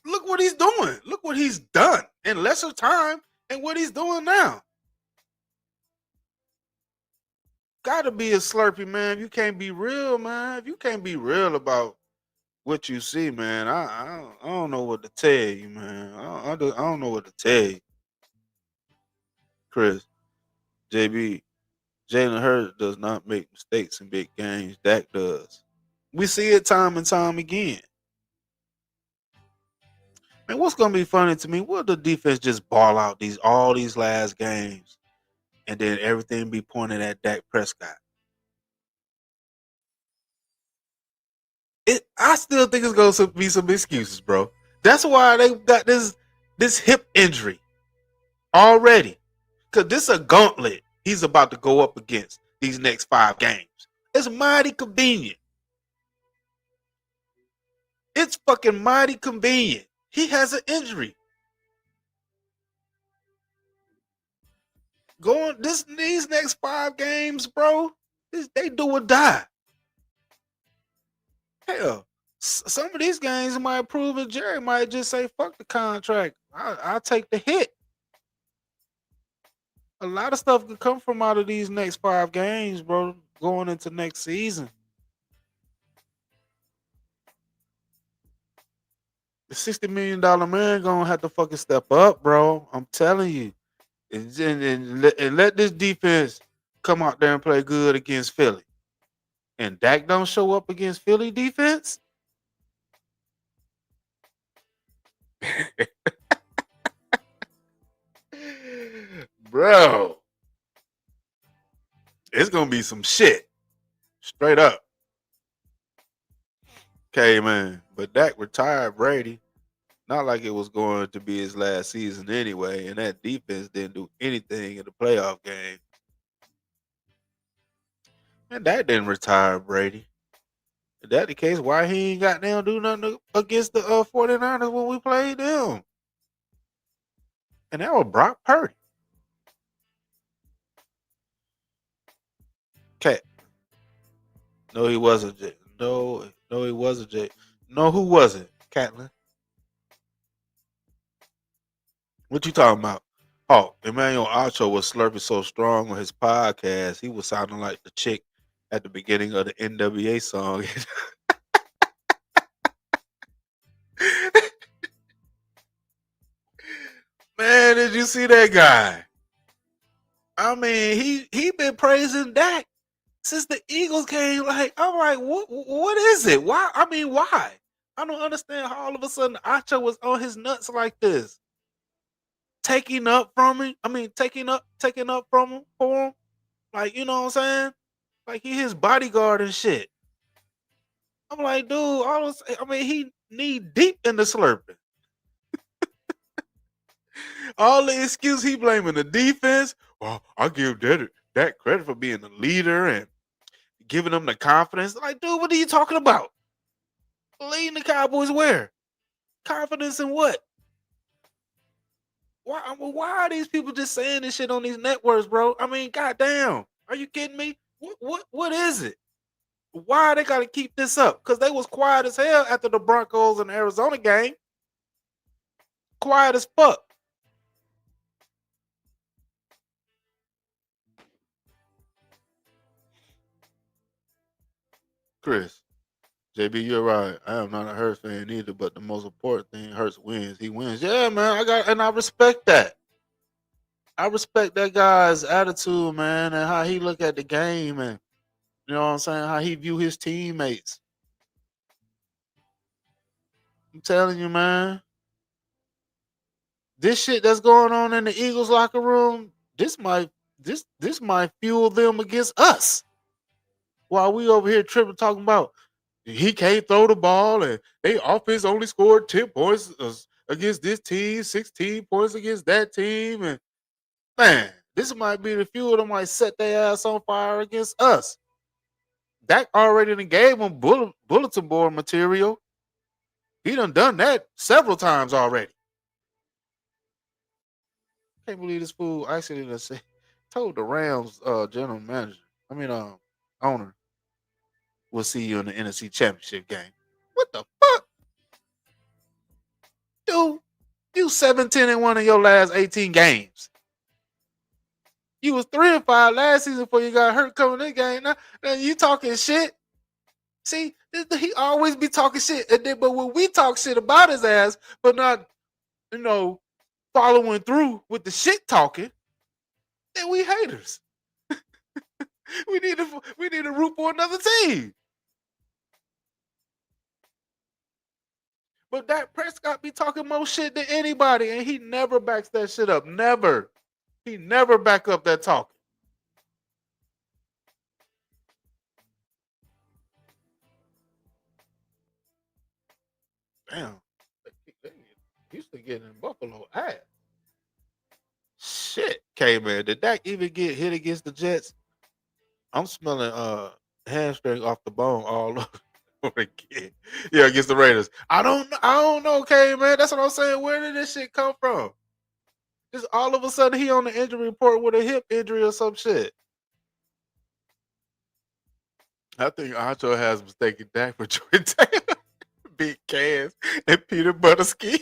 look what he's doing. Look what he's done in lesser time and what he's doing now. Gotta be a Slurpee, man. If you can't be real, man. If you can't be real about what you see, man, I don't know what to tell you, man. I don't know what to tell you, Chris. JB, Jalen Hurts does not make mistakes in big games. Dak does. We see it time and time again. Man, what's gonna be funny to me? Will the defense just ball out all these last games, and then everything be pointed at Dak Prescott? I still think it's going to be some excuses, bro. That's why they got this hip injury already. Cause this is a gauntlet he's about to go up against these next 5 games. It's mighty convenient. It's fucking mighty convenient. He has an injury. Going these next 5 games, bro. They do or die. Hell, some of these games might prove it. Jerry might just say, "Fuck the contract. I'll take the hit." A lot of stuff could come from out of these next 5 games, bro. Going into next season, the $60 million man gonna have to fucking step up, bro. I'm telling you, and let this defense come out there and play good against Philly. And Dak don't show up against Philly defense, bro. It's gonna be some shit, straight up. Okay, man. But Dak retired Brady. Not like it was going to be his last season anyway, and that defense didn't do anything in the playoff game. And that didn't retire Brady. If that the case, why he ain't got down do nothing against the 49ers when we played them? And that was Brock Purdy. Cat. No, he wasn't. No, he wasn't. No, who was it? Catlin. What you talking about? Oh, Emmanuel Acho was slurping so strong on his podcast, he was sounding like the chick at the beginning of the NWA song. Man, did you see that guy? I mean, he been praising Dak since the Eagles came. Like, I'm like, what is it? Why? I mean, why? I don't understand how all of a sudden Acho was on his nuts like this, taking up from him. I mean, taking up from him for him. Like, you know what I'm saying? Like he his bodyguard and shit. I'm like, dude, I mean, he knee deep in the slurping. All the excuse he blaming the defense. Well, I give that credit for being the leader and giving them the confidence. Like, dude, what are you talking about? Leading the Cowboys where? Confidence in what? Why are these people just saying this shit on these networks, bro? I mean, goddamn. Are you kidding me? What is it? Why they gotta keep this up? Because they was quiet as hell after the Broncos and Arizona game. Quiet as fuck. Chris, JB, you're right. I am not a Hurts fan either, but the most important thing, Hurts wins. He wins. Yeah, man. I respect that. I respect that guy's attitude, man, and how he look at the game, and you know what I'm saying, how he view his teammates. I'm telling you, man, this shit that's going on in the Eagles locker room, this might fuel them against us. While we over here tripping talking about he can't throw the ball and they offense only scored 10 points against this team, 16 points against that team, and man, this might be the fuel that might set their ass on fire against us. Dak already done gave them bulletin board material. He done that several times already. Can't believe this fool actually done told the Rams general manager, I mean owner, we'll see you in the NFC Championship game. What the fuck? Dude, you 17-1 in your last 18 games. You was 3-5 last season before you got hurt coming this game. Now you talking shit. See, he always be talking shit. But when we talk shit about his ass, but not, you know, following through with the shit talking, then we haters. We need to root for another team. But Dak Prescott be talking more shit than anybody, and he never backs that shit up. Never. He never back up that talking. Damn. They used to get in Buffalo ass. Shit. Okay, man. Did Dak even get hit against the Jets? I'm smelling hamstring off the bone all over again. Yeah, against the Raiders. I don't know, okay, man. That's what I'm saying. Where did this shit come from? Just all of a sudden he on the injury report with a hip injury or some shit. I think Ancho has mistaken Dak for Troy Taylor. Big cans and peanut butter skin.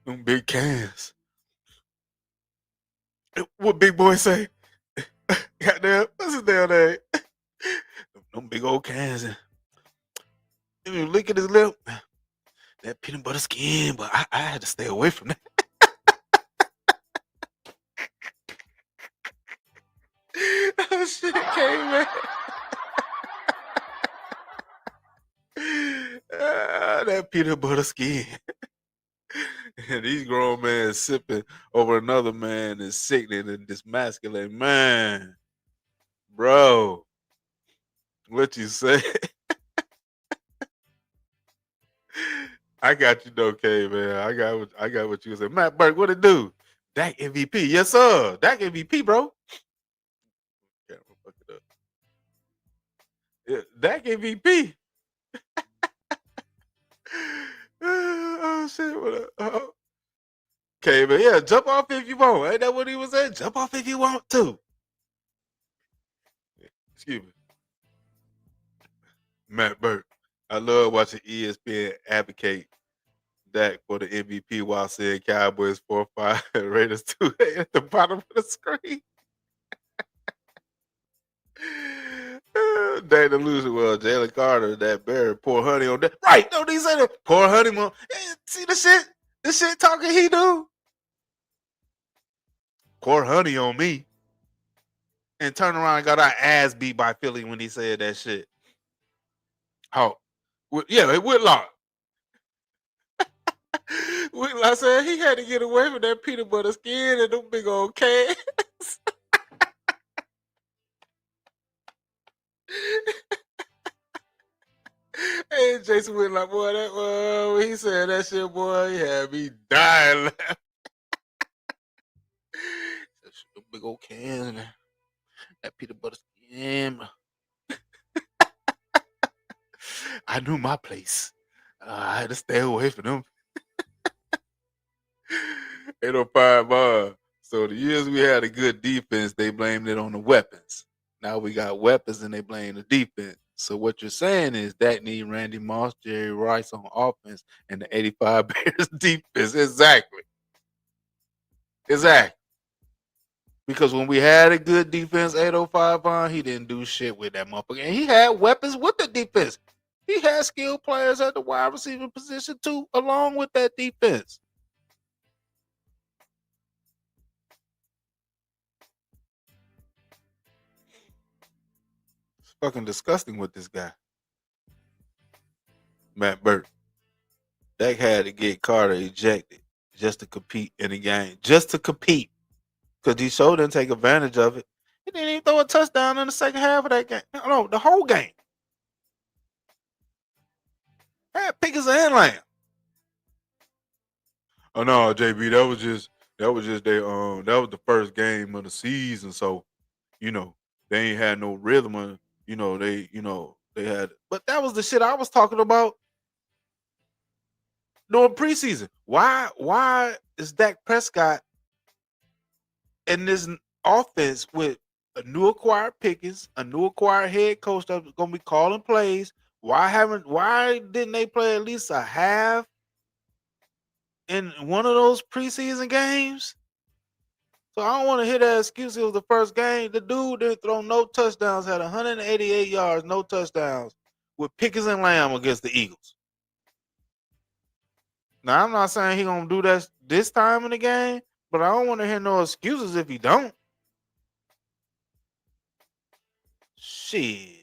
them big cans. What big boy say? Goddamn, what's his damn name? Them big old cans. And you lick at his lip. That peanut butter skin, but I had to stay away from that. Oh shit, came man. That peanut butter skin. And these grown men sipping over another man is sickening and dismasculating. Man, bro, what you say? I got you though, K man. I got what you said. Matt Burke, what it do? Dak MVP, yes sir. Dak MVP, bro. Camera fuck it up. Yeah, Dak MVP. Oh shit! What up? Okay, man. Yeah, jump off if you want. Ain't that what he was saying? Jump off if you want to. Excuse me, Matt Burke. I love watching ESPN advocate Dak for the MVP while saying Cowboys 4-5 Raiders 2 at the bottom of the screen. Dang delusion. Well, Jalen Carter, that bear, pour honey on that. Right? Don't he say that? Pour honey on. See the shit? The shit talking he do? Pour honey on me. And turn around and got our ass beat by Philly when he said that shit. Oh, yeah, Whitlock. Whitlock said he had to get away from that peanut butter skin and them big old cans. Hey, Jason Whitlock, boy, when he said that shit, boy, he had me dying laughing. Them big old cans and that peanut butter skin. I knew my place. I had to stay away from them. 805 So the years we had a good defense, they blamed it on the weapons. Now we got weapons and they blame the defense. So what you're saying is that need Randy Moss, Jerry Rice on offense, and the 85 Bears defense. Exactly. Because when we had a good defense, 805 he didn't do shit with that motherfucker. And he had weapons with the defense. He had skilled players at the wide receiver position too, along with that defense. It's fucking disgusting with this guy, Matt Burke. Dak had to get Carter ejected just to compete in the game. Just to compete. Because he sure didn't take advantage of it. He didn't even throw a touchdown in the second half of that game. No, the whole game. Had Pickens and Lamb. Oh no, JB, that was just that was the first game of the season. So, they ain't had no rhythm and they had, but that was the shit I was talking about during preseason. Why is Dak Prescott in this offense with a new acquired Pickens, a new acquired head coach that's gonna be calling plays? Why didn't they play at least a half in one of those preseason games? So I don't want to hear that excuse. It was the first game. The dude didn't throw no touchdowns, had 188 yards, no touchdowns, with Pickens and Lamb against the Eagles. Now I'm not saying he gonna do that this time in the game, but I don't want to hear no excuses if he don't. Shit.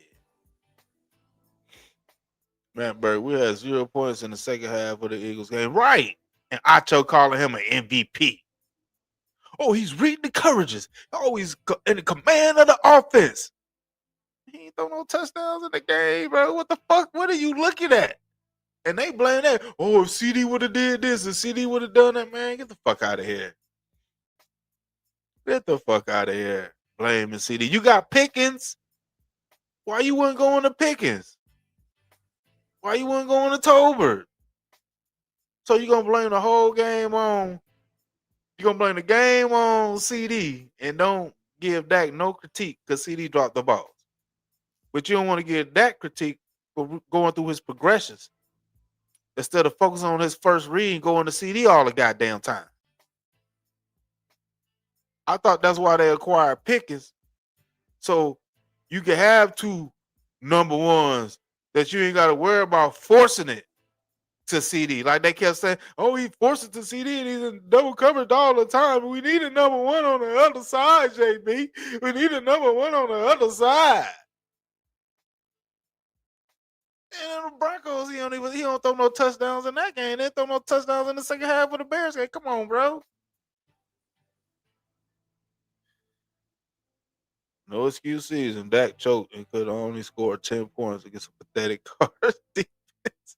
Man, Bird, we had 0 points in the second half of the Eagles game. Right. And Acho calling him an MVP. Oh, he's reading the coverages. Oh, he's in the command of the offense. He ain't throw no touchdowns in the game, bro. What the fuck? What are you looking at? And they blame that. Oh, if CD would have did this, if CD would have done that, man, get the fuck out of here. Get the fuck out of here. blaming CD. You got Pickens. Why you wouldn't go on to Pickens? Why you wouldn't go on to Tolbert? So you gonna blame the whole game on you gonna blame the game on CD and don't give Dak no critique because CD dropped the balls. But you don't want to give Dak critique for going through his progressions instead of focusing on his first read and going to CD all the goddamn time. I thought that's why they acquired Pickens. So you can have two number ones that you ain't gotta worry about forcing it to CD. Like they kept saying, oh, he forced it to CD and he's in double coverage all the time. We need a number one on the other side, JB. We need a number one on the other side. And the Broncos, he don't throw no touchdowns in that game. They throw no touchdowns in the second half of the Bears game. Come on, bro. No excuse season. Dak choked and could only score 10 points against a pathetic Cards defense.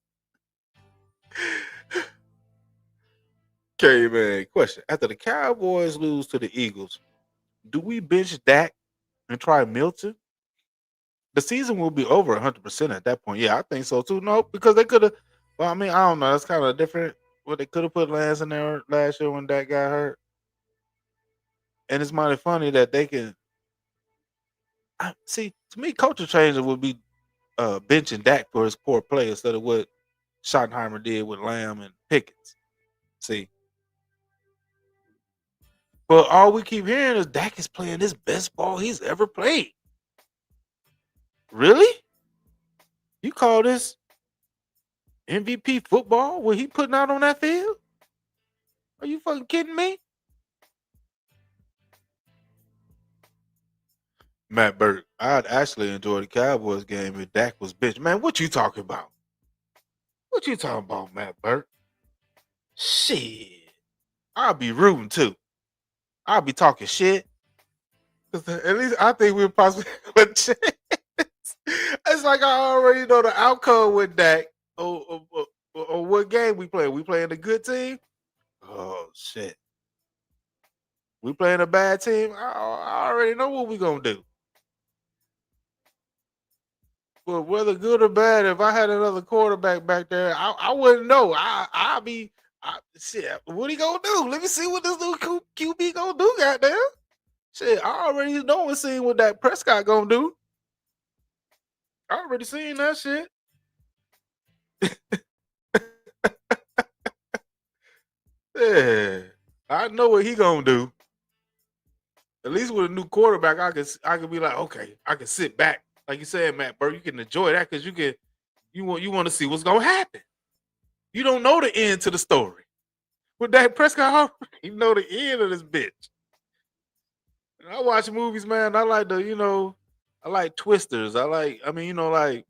Okay, man. Question. After the Cowboys lose to the Eagles, do we bench Dak and try Milton? The season will be over 100% at that point. Yeah, I think so too. No, because they could have. Well, I mean, I don't know. That's kind of different. What they could have put Lance in there last year when Dak got hurt. And it's mighty funny that they can. See, to me, culture changer would be benching Dak for his poor play instead of what Schottenheimer did with Lamb and Pickens. See, but all we keep hearing is Dak is playing his best ball he's ever played. Really? You call this MVP football? What he putting out on that field? Are you fucking kidding me? Matt Burke, I'd actually enjoy the Cowboys game if Dak was bench. Man, what you talking about? What you talking about, Matt Burke? Shit. I'll be rooting too. I'll be talking shit. At least I think we'll possibly have a chance. It's like I already know the outcome with Dak. Or what game we play? We playing a good team? Oh shit. We playing a bad team? I already know what we gonna do. But whether good or bad, if I had another quarterback back there, I wouldn't know. I'll be shit. What he gonna do? Let me see what this new QB gonna do. Goddamn. Shit, I already know and seen what that Prescott gonna do. I already seen that shit. Yeah, I know what he gonna do. At least with a new quarterback, I can be like, okay, I can sit back, like you said, Matt Burke. You can enjoy that because you want to see what's gonna happen. You don't know the end to the story. With Dak Prescott, you know the end of this bitch. And I watch movies, man. I like I like twisters. I mean, a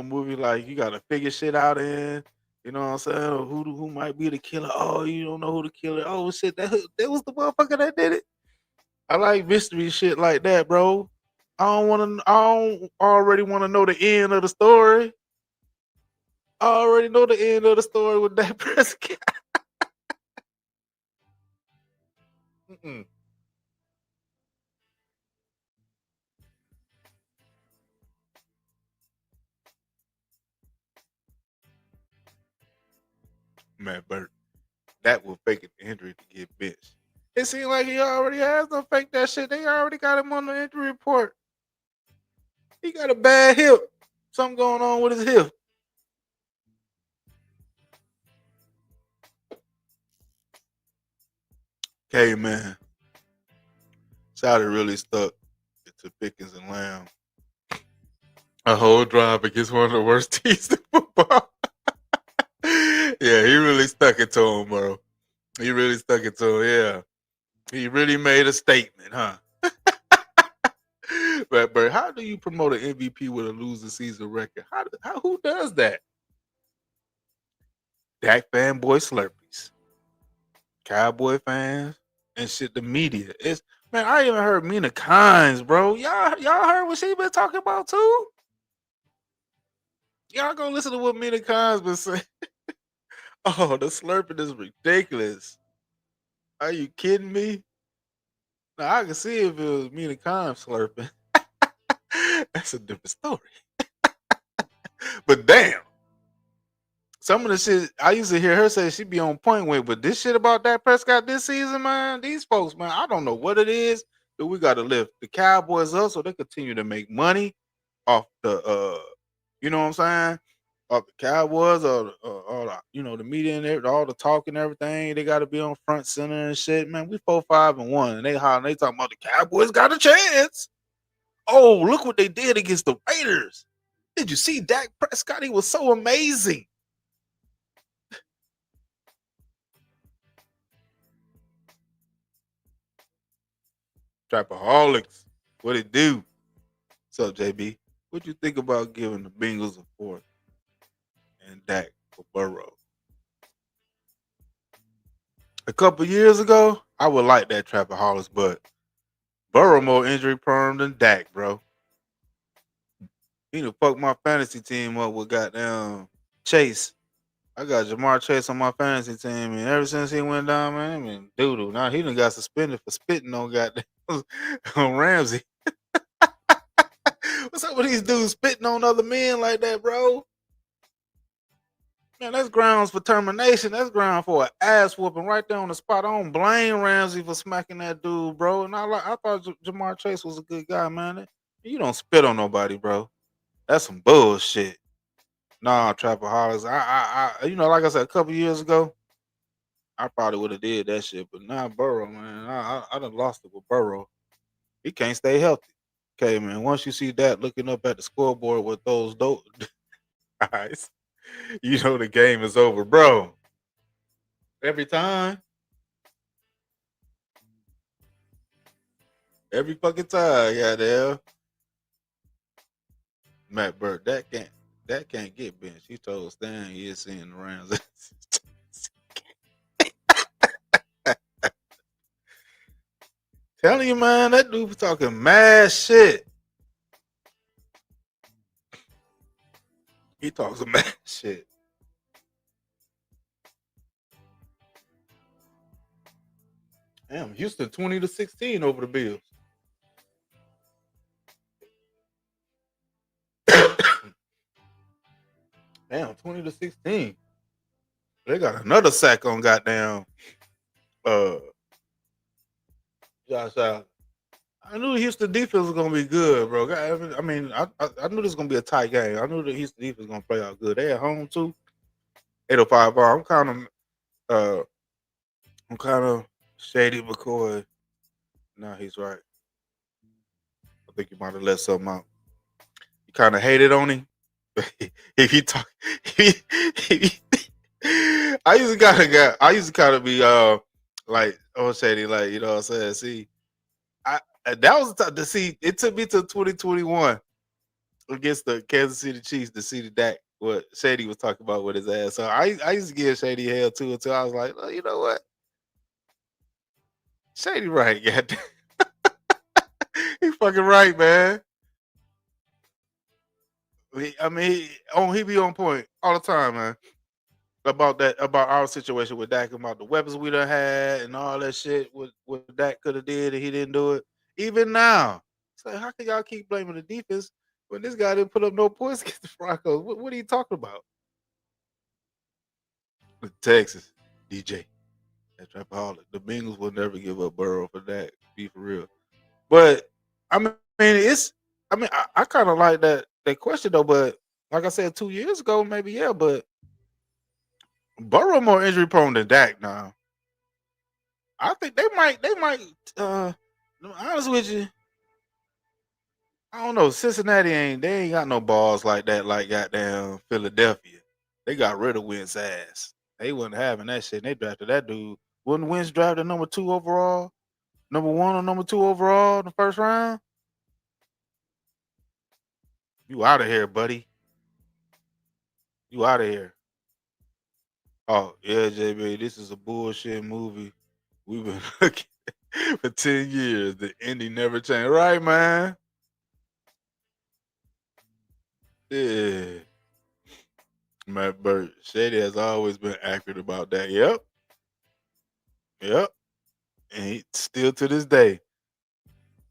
movie like you gotta figure shit out in. You know what I'm saying? Or who might be the killer? Oh, you don't know who the killer. Oh shit, that was the motherfucker that did it. I like mystery shit like that, bro. I don't already want to know the end of the story. I already know the end of the story with that Prescott. Mm-mm. Matt Burke. That will fake an injury to get benched. It seems like he already has no fake that shit. They already got him on the injury report. He got a bad hip. Something going on with his hip. Okay, man. Saudi really stuck to Pickens and Lamb. A whole drive against one of the worst teams in football. Yeah, he really stuck it to him, bro. He really stuck it to him. Yeah, he really made a statement, huh? But how do you promote an MVP with a losing season record? Who does that? Dak fanboy Slurpees, Cowboy fans, and shit. The media. It's man. I even heard Mina Kimes, bro. Y'all heard what she been talking about too? Y'all go listen to what Mina Kimes been saying. Oh, the slurping is ridiculous. Are you kidding me? Now I can see if it was me and Con slurping. That's a different story. But damn, some of the shit I used to hear her say she be on point with, but this shit about Dak Prescott this season, man, these folks, man, I don't know what it is, but we got to lift the Cowboys up so they continue to make money off the, you know what I'm saying, off the Cowboys or all the, the media and all the talk and everything. They got to be on front center and shit, man. We 4-5-1, and they hollering, they talking about the Cowboys got a chance. Oh, look what they did against the Raiders. Did you see Dak Prescott? He was so amazing. Trapaholics. What it do? What's up, JB? What you think about giving the Bengals a fourth and Dak for Burrow? A couple years ago, I would like that Trapaholics, but Burrow more injury prone than Dak, bro. He done fucked my fantasy team up with goddamn Chase. I got Jamar Chase on my fantasy team, and ever since he went down, man, I mean, doo-doo. Now he done got suspended for spitting on goddamn on Ramsey. What's up with these dudes spitting on other men like that, bro? Man, that's grounds for termination. That's ground for an ass whooping right there on the spot. I don't blame Ramsey for smacking that dude, bro. And I thought Jamar Chase was a good guy, man. You don't spit on nobody, bro. That's some bullshit. Nah, Trapaholics. Like I said, a couple years ago, I probably would have did that shit. But now Burrow, man, I done lost it with Burrow. He can't stay healthy. Okay, man. Once you see that looking up at the scoreboard with those dope eyes, you know the game is over, bro. Every time, every fucking time, goddamn. Matt Burke, that can't get benched. He told Stan he is seeing the Rams. Telling you, man, that dude was talking mad shit. He talks some mad shit. Damn, Houston 20-16 over the Bills. Damn, 20-16. They got another sack on goddamn uh Josh Allen. I knew the Houston defense was gonna be good, bro. I knew this was gonna be a tight game. I knew the Houston defense was gonna play out good. They at home too. 805 bar. Uh I'm kind of shady McCoy. No, he's right. I think you might have let something out. You kind of hated on him. If he talk, he, he, I used to kind of be like, oh shady, like, you know what I'm saying. See, that was to see. It took me to 2021 against the Kansas City Chiefs to see the Dak what Shady was talking about with his ass. So I used to give Shady hell too until I was like, oh, you know what, Shady right, goddamn. He fucking right, man. He be on point all the time, man. About our situation with Dak, about the weapons we done had and all that shit. What Dak could have did and he didn't do it. Even now, it's like, how can y'all keep blaming the defense when this guy didn't put up no points against the Broncos? What are you talking about? Texas, DJ, that trapaholic. The Bengals will never give up Burrow for that. Be for real. But it's. I kind of like that question though. But like I said 2 years ago, maybe yeah. But Burrow more injury prone than Dak now. I think they might to be honest with you, I don't know. Cincinnati ain't got no balls like that, like goddamn Philadelphia. They got rid of Wentz ass. They wasn't having that shit. And they drafted that dude. Wasn't Wentz drafted number 2 overall? Number 1 or number 2 overall in the first round? You out of here, buddy. You out of here. Oh, yeah, JB, this is a bullshit movie. We've been looking for 10 years. The ending never changed. Right, man? Yeah. Matt Burt. Shady has always been accurate about that. Yep. Yep. And he, still to this day.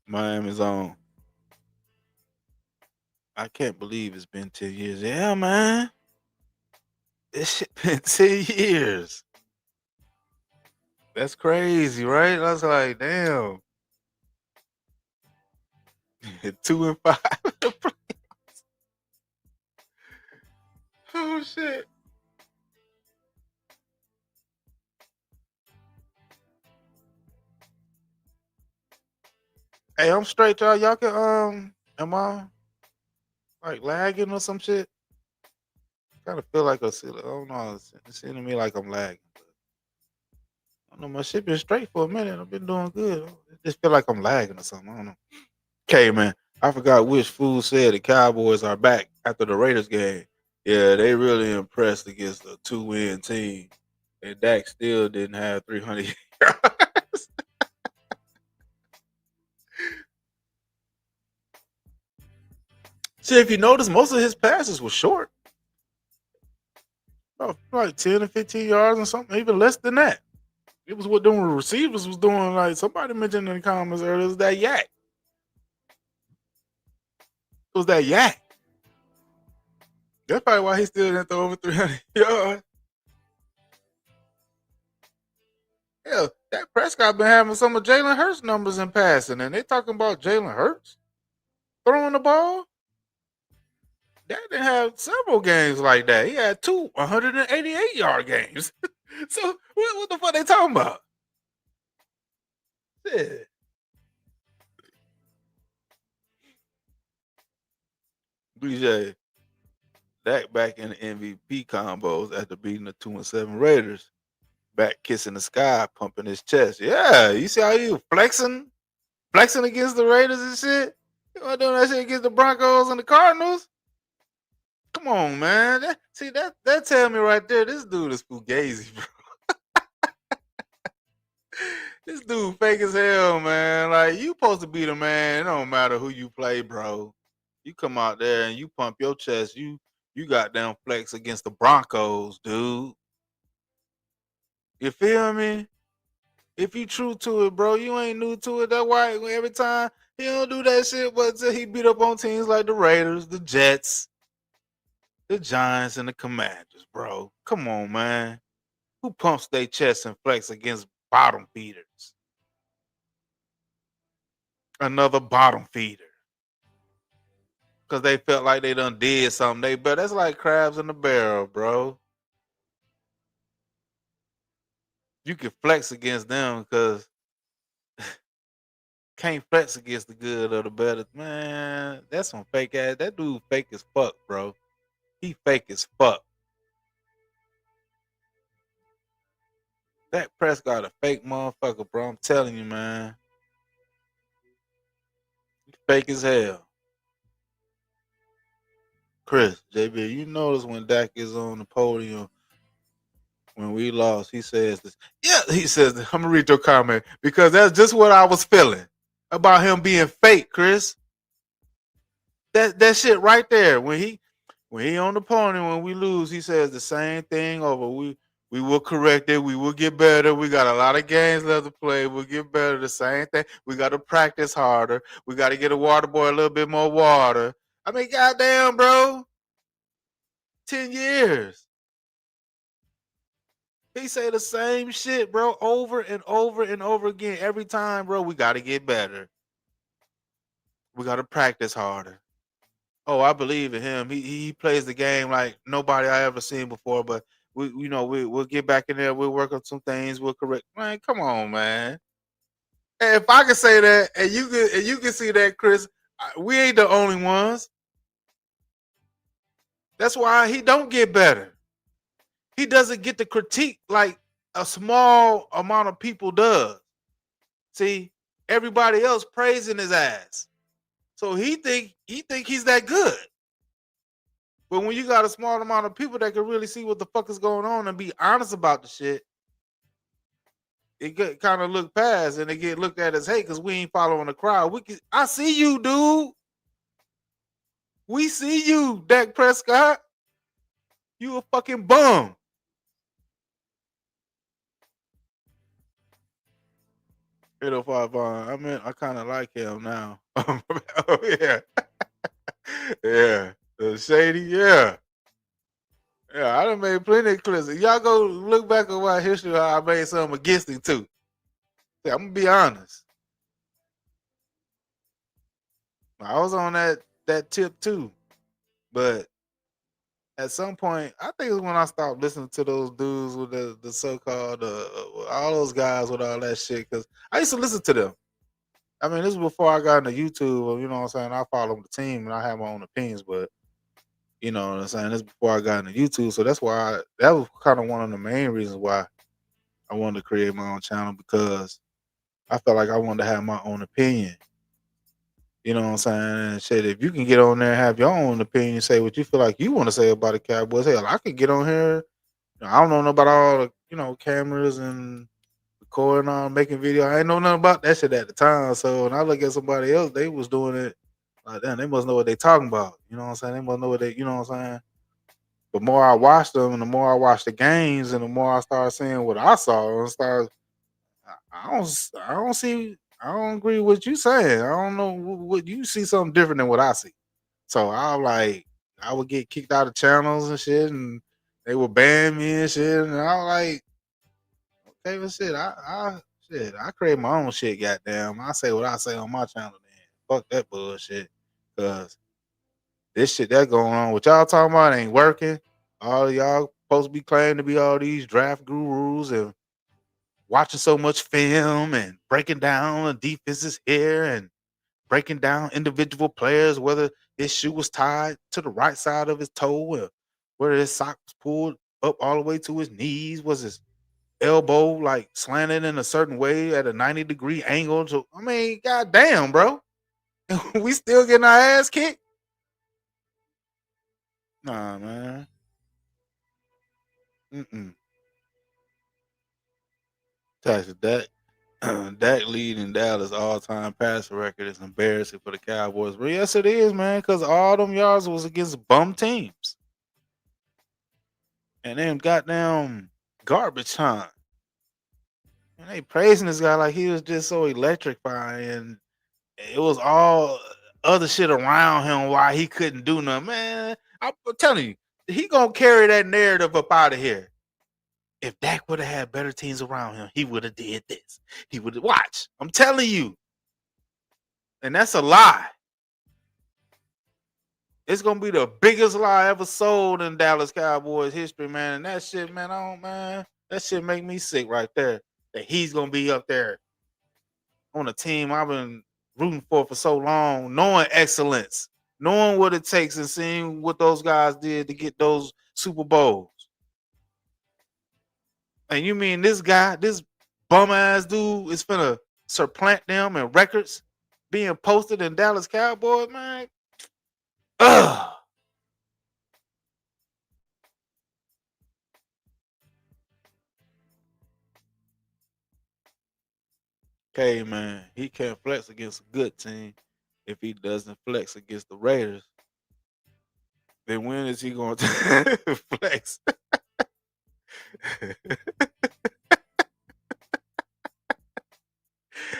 Miami's on. I can't believe it's been 10 years. Yeah, man. This shit been 10 years. That's crazy, right? I was like, damn. 2-5. Oh shit. Hey, I'm straight, y'all. Y'all can am I like lagging or some shit? Kind of feel like I don't know. It's seeming to me like I'm lagging. I don't know. My shit been straight for a minute. I've been doing good. It just feel like I'm lagging or something. I don't know. Okay, man. I forgot which fool said the Cowboys are back after the Raiders game. Yeah, they really impressed against a 2-win team. And Dak still didn't have 300 yards. See, if you notice, most of his passes were short. Like 10 or 15 yards or something, even less than that. It was what them receivers was doing. Like somebody mentioned in the comments earlier, it was that yak. It was that yak. That's probably why he still didn't throw over 300 yards. Hell, that Prescott been having some of Jalen Hurts numbers in passing, and they talking about Jalen Hurts throwing the ball. That didn't have several games like that. He had two 188-yard games. So what the fuck they talking about? Yeah. BJ, Dak back in the MVP combos after beating the 2-7 Raiders. Back kissing the sky, pumping his chest. Yeah, you see how he was flexing against the Raiders and shit. You want doing that shit against the Broncos and the Cardinals? Come on, man. That tell me right there, this dude is fugazi, bro. This dude fake as hell, man. Like you supposed to be the man. It don't matter who you play, bro. You come out there and you pump your chest. You got down flex against the Broncos, dude. You feel me? If you true to it, bro, you ain't new to it. That's why every time he don't do that shit, but he beat up on teams like the Raiders, the Jets, the Giants, and the Commanders, bro. Come on, man. Who pumps their chest and flex against bottom feeders? Another bottom feeder. Because they felt like they done did something. But that's like crabs in the barrel, bro. You can flex against them because can't flex against the good or the better. Man, that's some fake ass. That dude fake as fuck, bro. He fake as fuck. That Prescott a fake motherfucker, bro. I'm telling you, man. He fake as hell. Chris, JB, you notice when Dak is on the podium when we lost, he says this. Yeah, he says this. I'm gonna read your comment because that's just what I was feeling about him being fake, Chris. That shit right there. When he on the podium, when we lose, he says the same thing over. We will correct it. We will get better. We got a lot of games left to play. We'll get better. The same thing. We got to practice harder. We got to get a water boy a little bit more water. I mean, goddamn, bro. 10 years. He say the same shit, bro, over and over and over again. Every time, bro, we got to get better. We got to practice harder. Oh, I believe in him. He plays the game like nobody I ever seen before. But we'll get back in there. We'll work on some things. We'll correct. Man, come on, man. And if I can say that, and you can see that, Chris, we ain't the only ones. That's why he don't get better. He doesn't get the critique like a small amount of people does. See, everybody else praising his ass, so he think he's that good. But when you got a small amount of people that can really see what the fuck is going on and be honest about the shit, it get kind of look past and they get looked at as hate because we ain't following the crowd. I see you, dude. We see you, Dak Prescott. You a fucking bum. 805 Vaughn. I mean, I kind of like him now. Oh yeah, yeah. Shady, yeah. Yeah, I done made plenty of clips. Y'all go look back at my history, how I made something against him too. Yeah, I'm gonna be honest. I was on that tip too, but at some point, I think it's when I stopped listening to those dudes with the so called all those guys with all that shit. Because I used to listen to them. I mean, this was before I got into YouTube. You know what I'm saying? I follow the team and I have my own opinions, but you know what I'm saying? This is before I got into YouTube, so that's why that was kind of one of the main reasons why I wanted to create my own channel because I felt like I wanted to have my own opinion. You know what I'm saying? And shit, if you can get on there and have your own opinion, say what you feel like you want to say about the Cowboys, hell, I could get on here. I don't know about all the cameras and recording on making video. I ain't know nothing about that shit at the time. So when I look at somebody else, they was doing it like damn, they must know what they talking about. You know what I'm saying? They must know what they what I'm saying? The more I watched them and the more I watched the games and the more I started seeing what I saw and started I don't see I don't agree with what you saying. I don't know what you see something different than what I see. So I would get kicked out of channels and shit and they would ban me and shit and I was like, okay, well shit, I create my own shit, goddamn. I say what I say on my channel then. Fuck that bullshit. Cause this shit that going on, what y'all talking about ain't working. All of y'all supposed to be claiming to be all these draft gurus and watching so much film and breaking down the defenses here and breaking down individual players, whether his shoe was tied to the right side of his toe or whether his sock was pulled up all the way to his knees, was his elbow like slanted in a certain way at a 90-degree angle. So I mean, goddamn, bro. We still getting our ass kicked? Nah, man. Mm-mm. Tasha Dak. Dak leading Dallas all-time passer record is embarrassing for the Cowboys. But yes, it is, man, because all them yards was against bum teams. And then goddamn garbage time. And they praising this guy like he was just so electrifying. And it was all other shit around him why he couldn't do nothing. Man, I'm telling you, he gonna carry that narrative up out of here. If Dak would have had better teams around him, he would have did this. He would have watch. I'm telling you. And that's a lie. It's gonna be the biggest lie ever sold in Dallas Cowboys history, man. And that shit, man, that shit make me sick right there. That he's gonna be up there on a team I've been rooting for so long, knowing excellence, knowing what it takes, and seeing what those guys did to get those Super Bowls. And you mean this guy, this bum ass dude, is finna supplant them and records being posted in Dallas Cowboys, man? Ugh. Okay, man, he can't flex against a good team. If he doesn't flex against the Raiders, then when is he going to flex?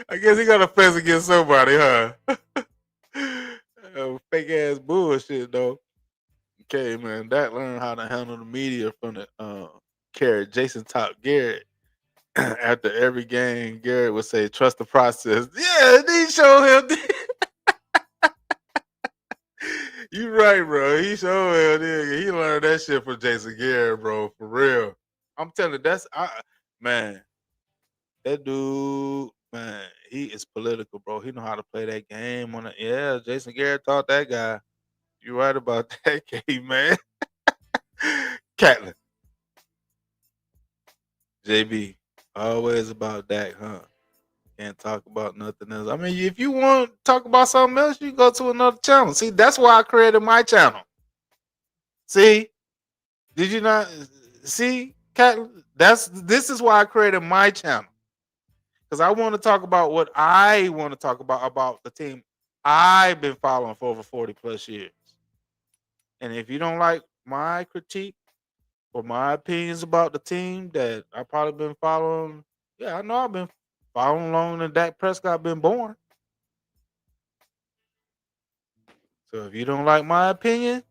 I guess he got to flex against somebody, huh? Fake ass bullshit, though. Okay, man, that learned how to handle the media from the carrot. Jason Top Garrett. After every game, Garrett would say, "Trust the process." Yeah, he showed him. You right, bro. He showed him. He learned that shit from Jason Garrett, bro. For real. I'm telling you, man. That dude, man, he is political, bro. He know how to play that game on it. Yeah, Jason Garrett taught that guy. You right about that, K man. Catlin, JB, always about that, huh? Can't talk about nothing else. I mean, if you want to talk about something else, you go to another channel. See, that's why I created my channel. See, did you not see, Catlin? This is why I created my channel. Because I want to talk about what I want to talk about the team I've been following for over 40 plus years. And if you don't like my critique or my opinions about the team that I probably been following, yeah, I know I've been far along than Dak Prescott been born. So if you don't like my opinion,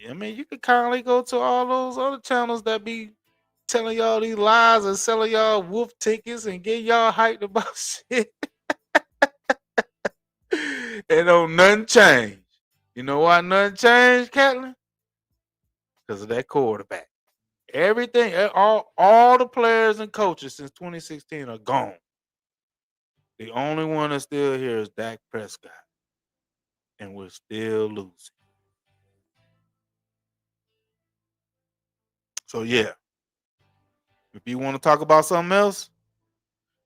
I mean, you could kindly go to all those other channels that be telling y'all these lies and selling y'all wolf tickets and get y'all hyped about shit. And don't nothing change. You know why nothing changed, Catlin? Because of that quarterback. Everything, all the players and coaches since 2016 are gone. The only one that's still here is Dak Prescott, and we're still losing. So yeah, if you want to talk about something else,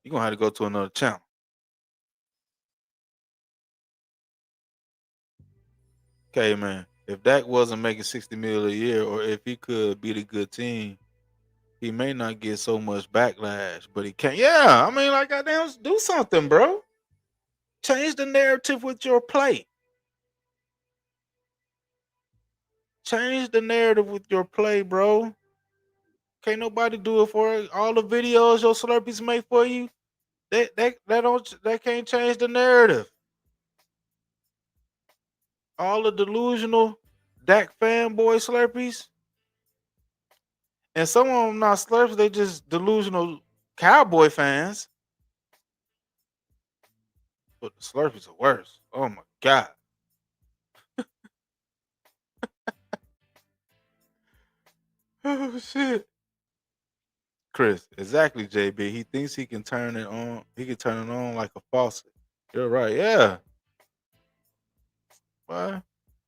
you're gonna have to go to another channel. Okay, man. If Dak wasn't making 60 million a year, or if he could beat a good team, he may not get so much backlash. But he can't. Yeah, I mean, like, goddamn, do something, bro. Change the narrative with your play. Change the narrative with your play, bro. Can't nobody do it for you. All the videos your Slurpees make for you, that can't change the narrative. All the delusional Dak fanboy Slurpees, and some of them not Slurps, they just delusional Cowboy fans. But the Slurpees are worse. Oh my god. Oh shit. Chris, exactly, JB. He thinks he can turn it on. He can turn it on like a faucet. You're right. Yeah. Why?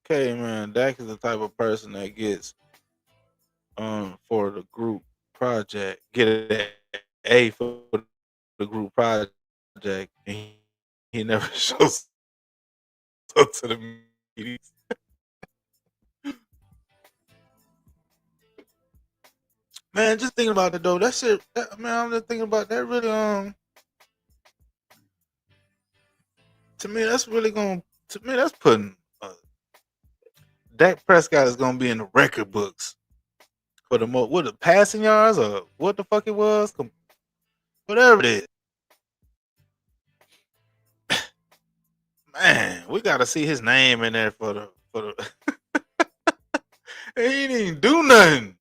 Okay, man. Dak is the type of person that gets for the group project, get an A for the group project, and he never shows up to the meetings. Man, just thinking about it though, that shit. Man, I'm just thinking about that. Really, to me, that's really going. To me, that's putting Dak Prescott is going to be in the record books for the most, what, the passing yards or what the fuck it was, whatever it is. Man, we got to see his name in there for the. He ain't even do nothing.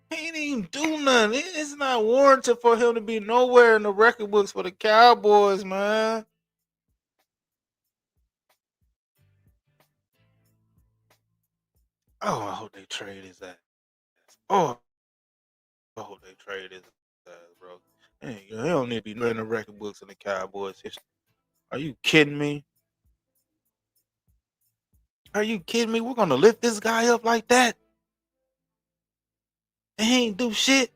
He ain't even do nothing. It's not warranted for him to be nowhere in the record books for the Cowboys, man. Oh, I hope they trade his ass. Oh, I hope they trade his ass, bro. He don't need to be in the record books in the Cowboys history. Are you kidding me? Are you kidding me? We're gonna lift this guy up like that, and he ain't do shit.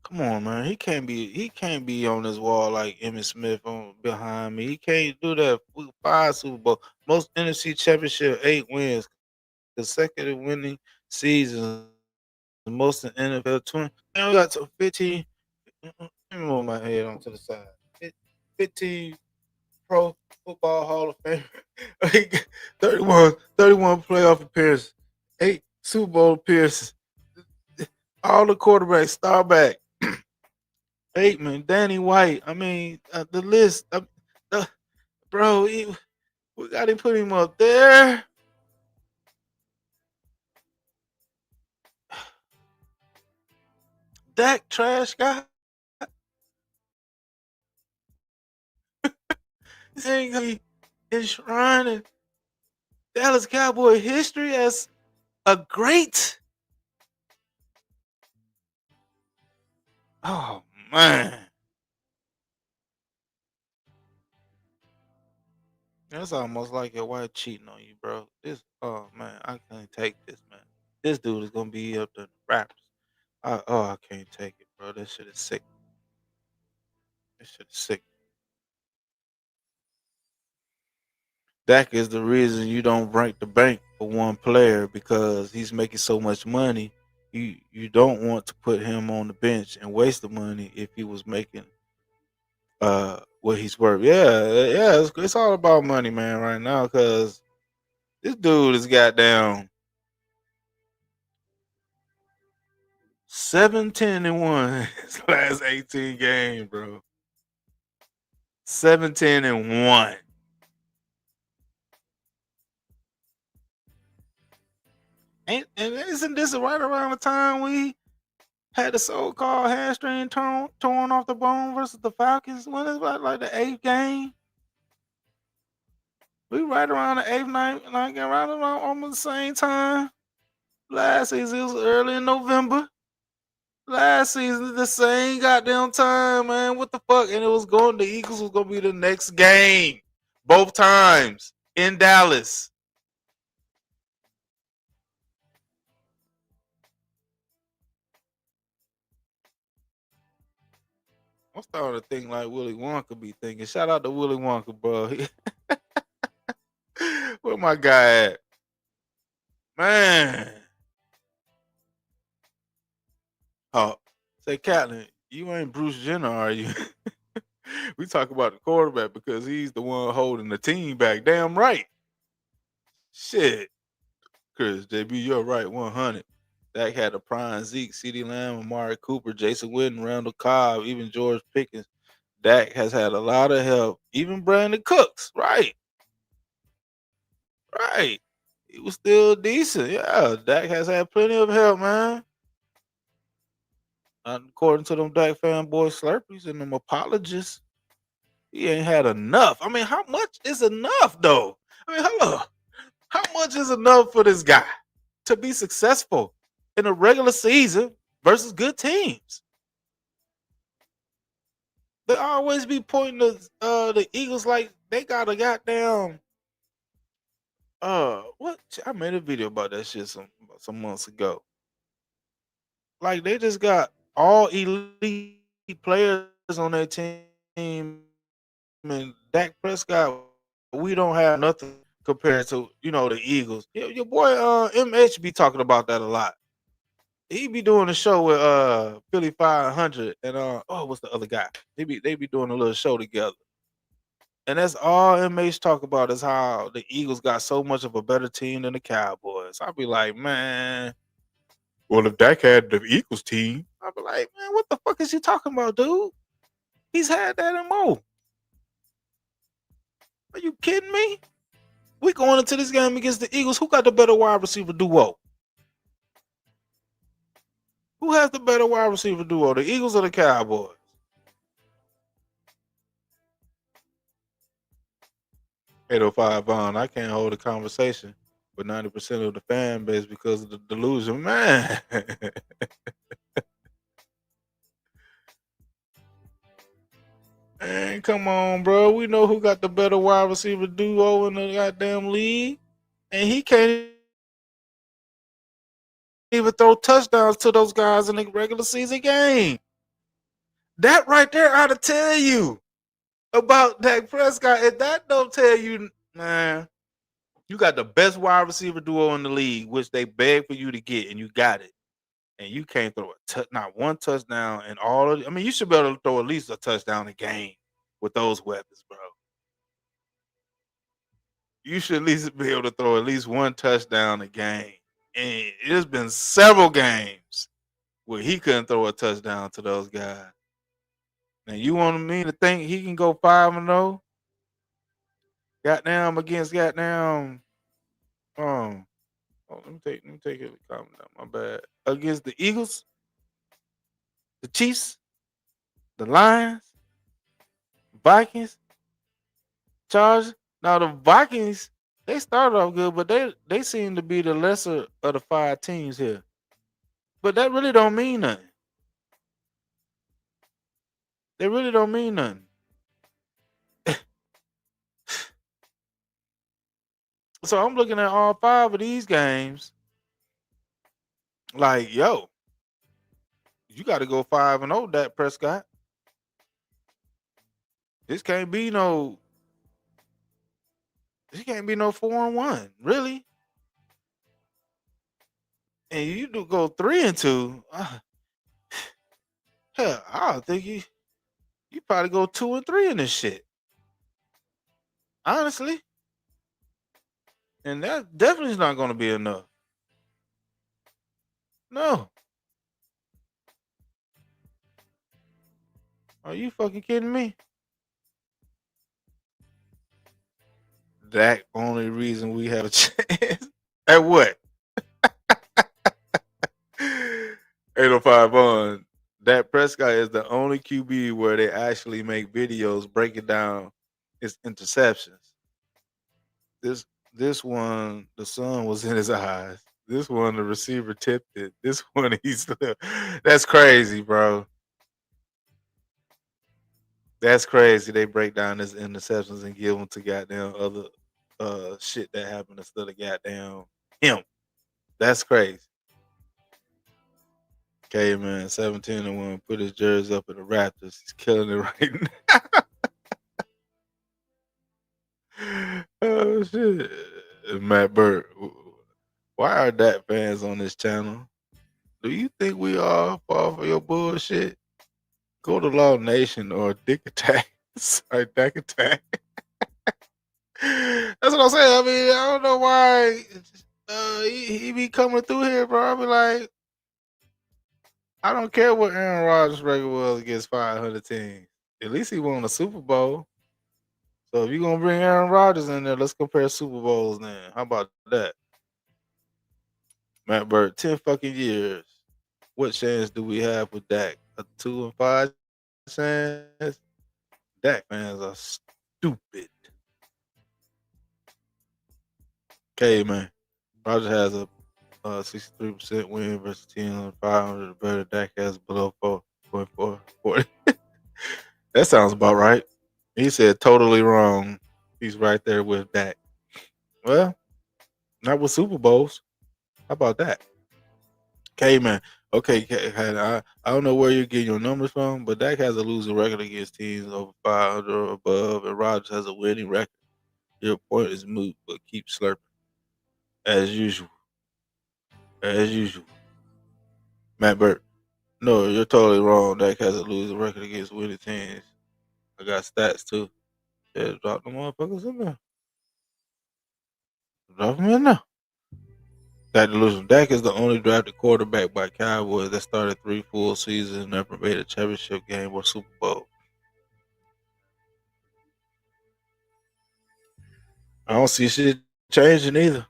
Come on, man. He can't be on this wall like Emmitt Smith on behind me. He can't do that. We 5 Super Bowl, most NFC championship, 8 wins, consecutive winning seasons, the most in NFL 20. Man, we got to 15. Let me move my head onto the side. 15 Pro Football Hall of Fame. 31 playoff appearances, 8 Super Bowl appearances. All the quarterbacks, star back. Bateman, Danny White. I mean, the list. Uh, bro, we got to put him up there. Dak trash guy. This ain't gonna be enshrined in Dallas Cowboy history as a great. Oh man, that's almost like your wife cheating on you, bro. This, oh man, I can't take this, man. This dude is gonna be up to the Raptors. I can't take it, bro. This shit is sick. This shit is sick. Dak is the reason you don't break the bank for one player because he's making so much money. You don't want to put him on the bench and waste the money if he was making what he's worth. Yeah, yeah, it's all about money, man, right now. Because This dude has got down 7-10-1 his last 18 games, bro. 7-10-1. And isn't this right around the time we had the so-called hamstring torn off the bone versus the Falcons? When is that, like the eighth game? We right around the eighth night, like around almost the same time. Last season it was early in November. Last season the same goddamn time, man. What the fuck? And it was going. The Eagles was gonna be the next game, both times in Dallas. I'm starting to think like Willie Wonka be thinking. Shout out to Willie Wonka, bro. Where my guy at? Man. Oh, say, Captain, you ain't Bruce Jenner, are you? We talk about the quarterback because he's the one holding the team back. Damn right. Shit. Chris, JB, you're right, 100. Dak had a prime Zeke, CeeDee Lamb, Amari Cooper, Jason Witten, Randall Cobb, even George Pickens. Dak has had a lot of help. Even Brandon Cooks. Right. Right. He was still decent. Yeah, Dak has had plenty of help, man. According to them Dak fanboy slurpees and them apologists, he ain't had enough. I mean, how much is enough, though? I mean, hello. How much is enough for this guy to be successful in a regular season versus good teams? They always be pointing to the Eagles like they got a goddamn what? I made a video about that shit some months ago. Like they just got all elite players on their team, and Dak Prescott, we don't have nothing compared to the Eagles. Your boy MH be talking about that a lot. He be doing a show with Philly 500 and what's the other guy? They be doing a little show together. And that's all MH talk about is how the Eagles got so much of a better team than the Cowboys. I'll be like, man, well, if Dak had the Eagles team, I'll be like, man, what the fuck is he talking about, dude? He's had that and more. Are you kidding me? We going into this game against the Eagles. Who got the better wide receiver duo? Who has the better wide receiver duo? The Eagles or the Cowboys? 805 on. I can't hold a conversation with 90% of the fan base because of the delusion. Man. Man, come on, bro. We know who got the better wide receiver duo in the goddamn league. And he can't even throw touchdowns to those guys in the regular season game. That right there ought to tell you about Dak Prescott. If that don't tell you, man, you got the best wide receiver duo in the league, which they beg for you to get, and you got it. And you can't throw not one touchdown and all of. I mean, you should be able to throw at least a touchdown a game with those weapons, bro. You should at least be able to throw at least one touchdown a game. And it's been several games where he couldn't throw a touchdown to those guys. Now you want me to think he can go 5-0? Goddamn against goddamn let me take it. Calm down. My bad. Against the Eagles, the Chiefs, the Lions, Vikings, Chargers. Now the Vikings, they started off good, but they seem to be the lesser of the five teams here. But that really don't mean nothing. They really don't mean nothing. So I'm looking at all five of these games, like, yo, you got to go 5-0, Dak Prescott. This can't be no. This can't be no 4-1, really. And you do go 3-2. Hell, I think you probably go 2-3 in this shit. Honestly. and that definitely is not going to be enough. No, are you fucking kidding me? That only reason we have a chance at what? 805 on. That Prescott is the only QB where they actually make videos breaking down his interceptions. This one, the sun was in his eyes. This one, the receiver tipped it. This one, he's that's crazy, bro. That's crazy. They break down his interceptions and give them to goddamn other shit that happened instead of goddamn him. That's crazy. Okay, man, 17-1. Put his jersey up in the Raptors. He's killing it right now. Oh shit. Matt Burt. Why are that fans on this channel? Do you think we all fall for your bullshit? Go to Law Nation or Dick Attack. Sorry, Dick Attack. That's what I'm saying. I mean, I don't know why he be coming through here, bro. I be like, I don't care what Aaron Rodgers' record was against 500 teams. At least he won a Super Bowl. So if you're gonna bring Aaron Rodgers in there, let's compare Super Bowls then. How about that? Matt Bird, 10 fucking years. What chance do we have with Dak? A 2-5 chance? Dak fans are stupid. Okay, man. Roger has a 63% win versus 10 500 or better. Dak has below 4.4. That sounds about right. He said totally wrong. He's right there with Dak. Well, not with Super Bowls. How about that? Okay, man. Okay, I don't know where you're getting your numbers from, but Dak has a losing record against teams over 500 or above, and Rodgers has a winning record. Your point is moot, but keep slurping. As usual. As usual. Matt Burt. No, you're totally wrong. Dak has a losing record against winning teams. I got stats too. Yeah, drop the motherfuckers in there. Drop them in there. Dak delusion. Dak is the only drafted quarterback by Cowboys that started 3 full seasons and never made a championship game or Super Bowl. I don't see shit changing either.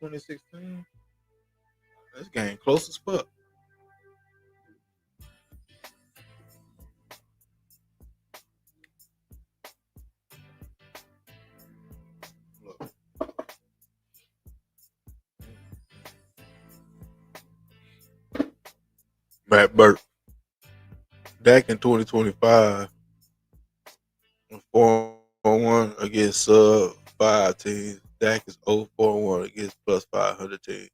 2016, this game close as fuck. Look, Matt Burke. Dak in 2025 4-1 against sub 5 teams. Dak is 0-4-1 against plus 500 teams.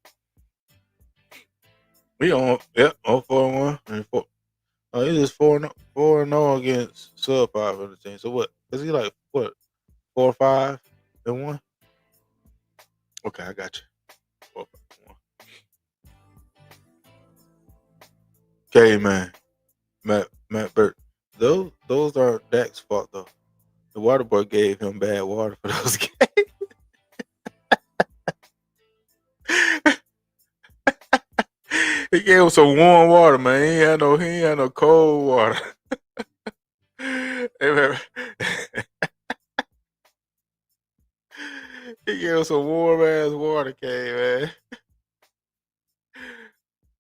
We on, yep, 0-4-1. And he just 4-0 against sub 500 teams. So what? Is he like, what, 4-5-1? Okay, I got you. 4-5-1. Okay, man. Matt Burke. Those are Dak's fault though. The water boy gave him bad water for those games. He gave him some warm water, man. He ain't had no cold water. Hey, man. He gave him some warm ass water, K, man.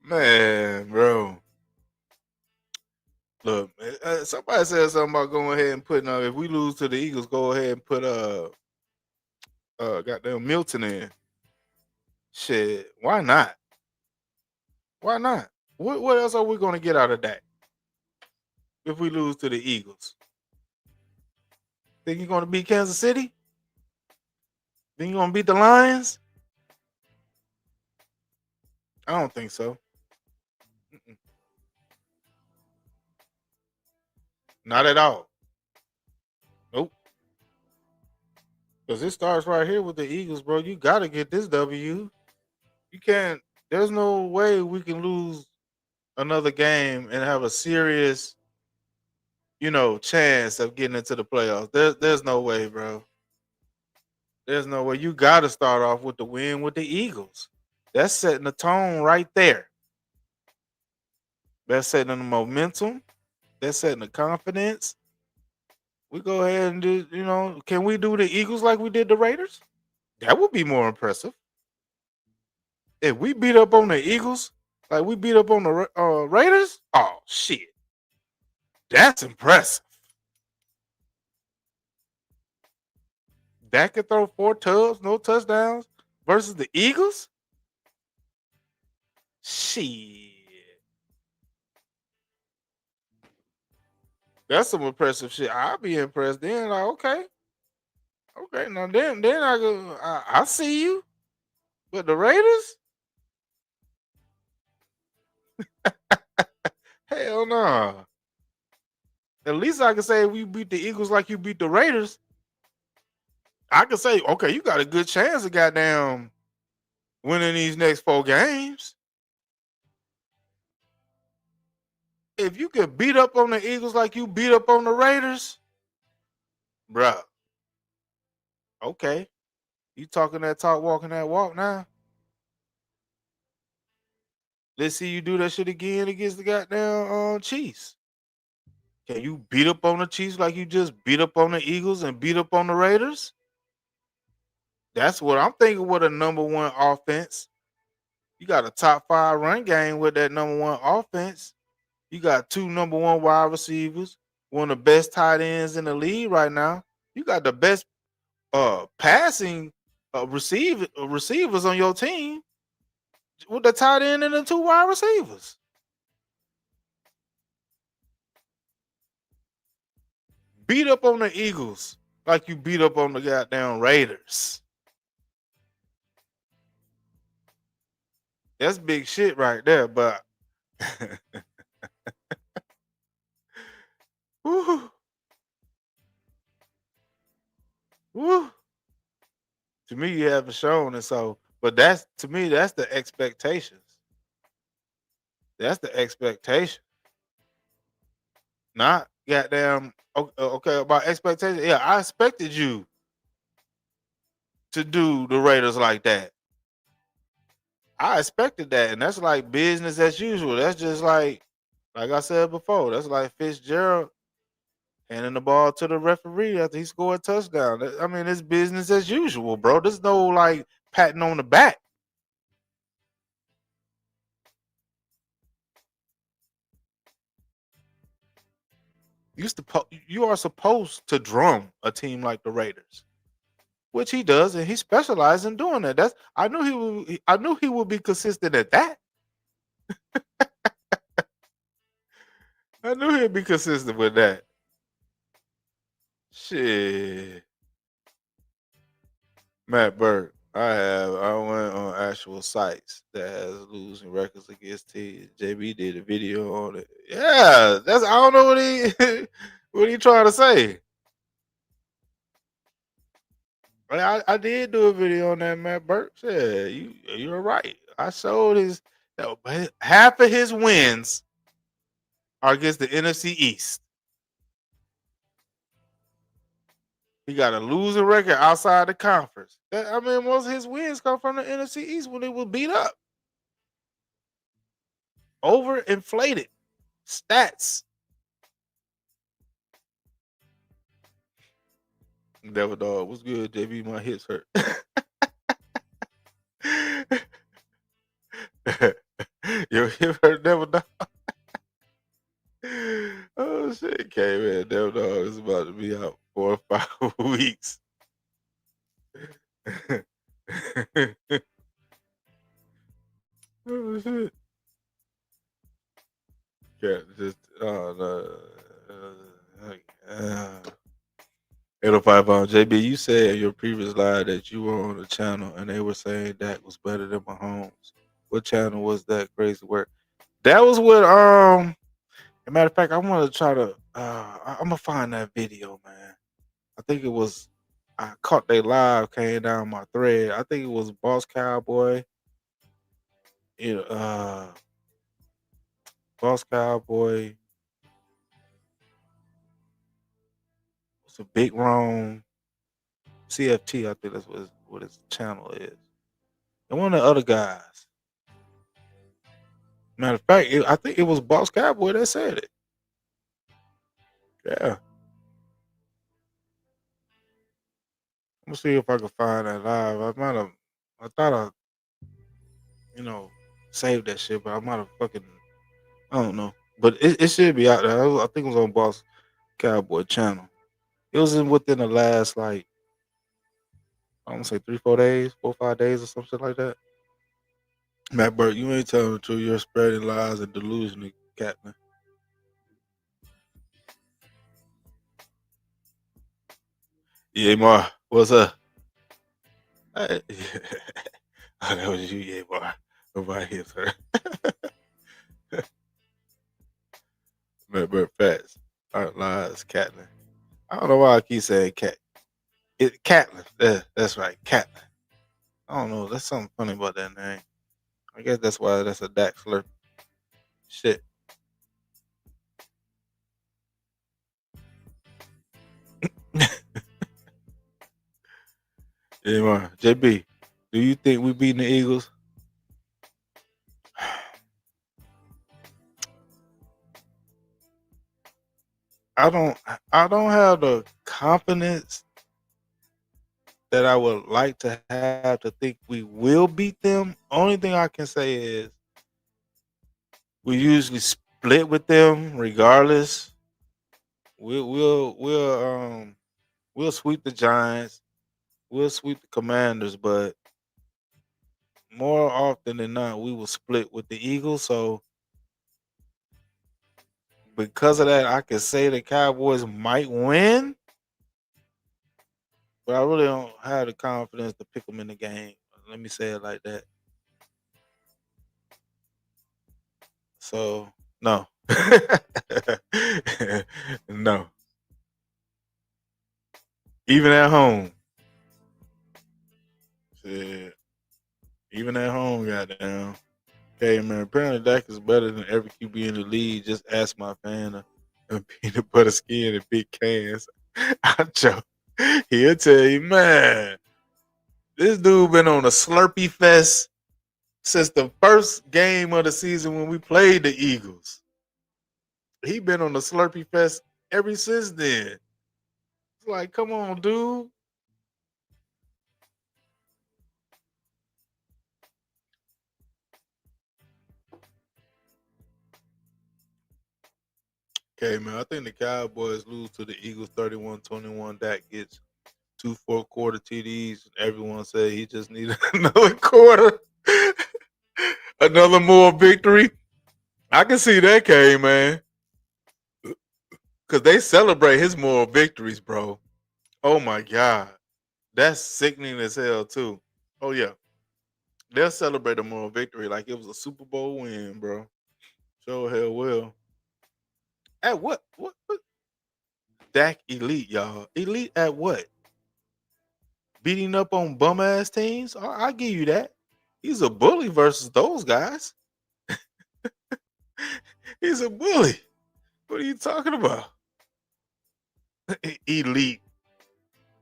Man, bro. Look, somebody said something about going ahead and putting if we lose to the Eagles, go ahead and put goddamn Milton in. Shit, why not? Why not? What else are we gonna get out of that if we lose to the Eagles? Think you're gonna beat Kansas City? Think you're gonna beat the Lions? I don't think so. Mm-mm. Not at all. Nope. Because it starts right here with the Eagles, bro. You gotta get this W. You can't. There's no way we can lose another game and have a serious, chance of getting into the playoffs. There's no way, bro. There's no way. You got to start off with the win with the Eagles. That's setting the tone right there. That's setting the momentum. That's setting the confidence. We go ahead and do, can we do the Eagles like we did the Raiders? That would be more impressive. If we beat up on the Eagles like we beat up on the Raiders, oh, shit. That's impressive. Dak could throw 4 tubs, no touchdowns versus the Eagles? Shit. That's some impressive shit. I'll be impressed then. Like, okay. Okay, now then I see you. But the Raiders? Hell no. At least I can say if we beat the Eagles like you beat the Raiders, I can say, okay, you got a good chance of goddamn winning these next 4 games. If you could beat up on the Eagles like you beat up on the Raiders, bruh, okay. You talking that talk, walking that walk now. Let's see you do that shit again against the goddamn Chiefs. Can you beat up on the Chiefs like you just beat up on the Eagles and beat up on the Raiders? That's what I'm thinking with a number one offense. You got a top 5 run game with that number one offense. You got 2 number one wide receivers, one of the best tight ends in the league right now. You got the best passing receivers on your team with the tight end and the 2 wide receivers. Beat up on the Eagles like you beat up on the goddamn Raiders. That's big shit right there, but woo, woo. To me, you haven't shown it, so but that's to me, that's the expectations. That's the expectation. Not goddamn okay about expectations. Yeah, I expected you to do the Raiders like that. I expected that, and that's like business as usual. That's just like I said before, that's like Fitzgerald handing the ball to the referee after he scored a touchdown. I mean, it's business as usual, bro. There's no like patting on the back. You are supposed to drum a team like the Raiders, which he does, and he specializes in doing that. That's I knew he would be consistent at that. I knew he'd be consistent with that. Shit. Matt Burke. I went on actual sites that has losing records against teams. JB did a video on it. Yeah, that's I don't know what he what he trying to say. I did do a video on that Matt Burke. Yeah, you're right. I showed half of his wins are against the NFC East. He got a losing record outside the conference. I mean, most of his wins come from the NFC East when it was beat up. Overinflated stats. Devil dog, what's good, JB? My hips hurt. Your hip hurt, Devil dog. Oh shit, okay, man. Devil dog is about to be out 4 or 5 weeks. Oh shit. Yeah, just no. Uh, 805 JB, you said in your previous live that you were on a channel and they were saying Dak was better than Mahomes. What channel was that? Crazy work. That was what as a matter of fact, I want to try to I'm gonna find that video, man. I think it was I caught they live came down my thread. I think it was Boss Cowboy. You know, Boss Cowboy was a big wrong CFT. I think that's what his channel is. And one of the other guys. Matter of fact, I think it was Boss Cowboy that said it. Yeah. I'm gonna see if I can find that live. I might have. I thought I, you know, saved that shit, but I might have fucking. I don't know. But it should be out there. I think it was on Boss Cowboy channel. It was within the last like I want to say 3, 4 days, 4, 5 days, or something like that. Matt Burke, you ain't telling the truth. You're spreading lies and delusion, Captain. Yeah, Mar, what's up? Hey. Oh, that was you, yeah, Mar. Nobody here, sir. Matt Burke, facts. Lies, Catlin. I don't know why I keep saying cat. Catlin. That's right, Catlin. I don't know. That's something funny about that name. I guess that's why that's a Dak slurp. Shit. Yeah, Mar. JB, do you think we beating the Eagles? I don't I don't have the confidence that I would like to have to think we will beat them. Only thing I can say is we usually split with them regardless. We'll sweep the Giants. We'll sweep the Commanders, but more often than not, we will split with the Eagles. So because of that, I can say the Cowboys might win, but I really don't have the confidence to pick them in the game. Let me say it like that. So no, no. Even at home, shit. Even at home, goddamn. Okay, man. Apparently, Dak is better than every QB in the league. Just ask my fan of peanut butter skin and big cans. I joke. He'll tell you, man. This dude been on a Slurpee fest since the first game of the season when we played the Eagles. He been on the Slurpee fest ever since then. It's like, come on, dude. Okay, man. I think the Cowboys lose to the Eagles 31-21. Dak gets two fourth quarter TDs. Everyone said he just needed another quarter, another more victory. I can see that, K, man. Because they celebrate his moral victories, bro. Oh, my God. That's sickening as hell, too. Oh, yeah. They'll celebrate a moral victory like it was a Super Bowl win, bro. Sure hell will. At what? What? Dak elite, y'all. Elite at what? Beating up on bum ass teams? I'll give you that. He's a bully versus those guys. He's a bully. What are you talking about? Elite.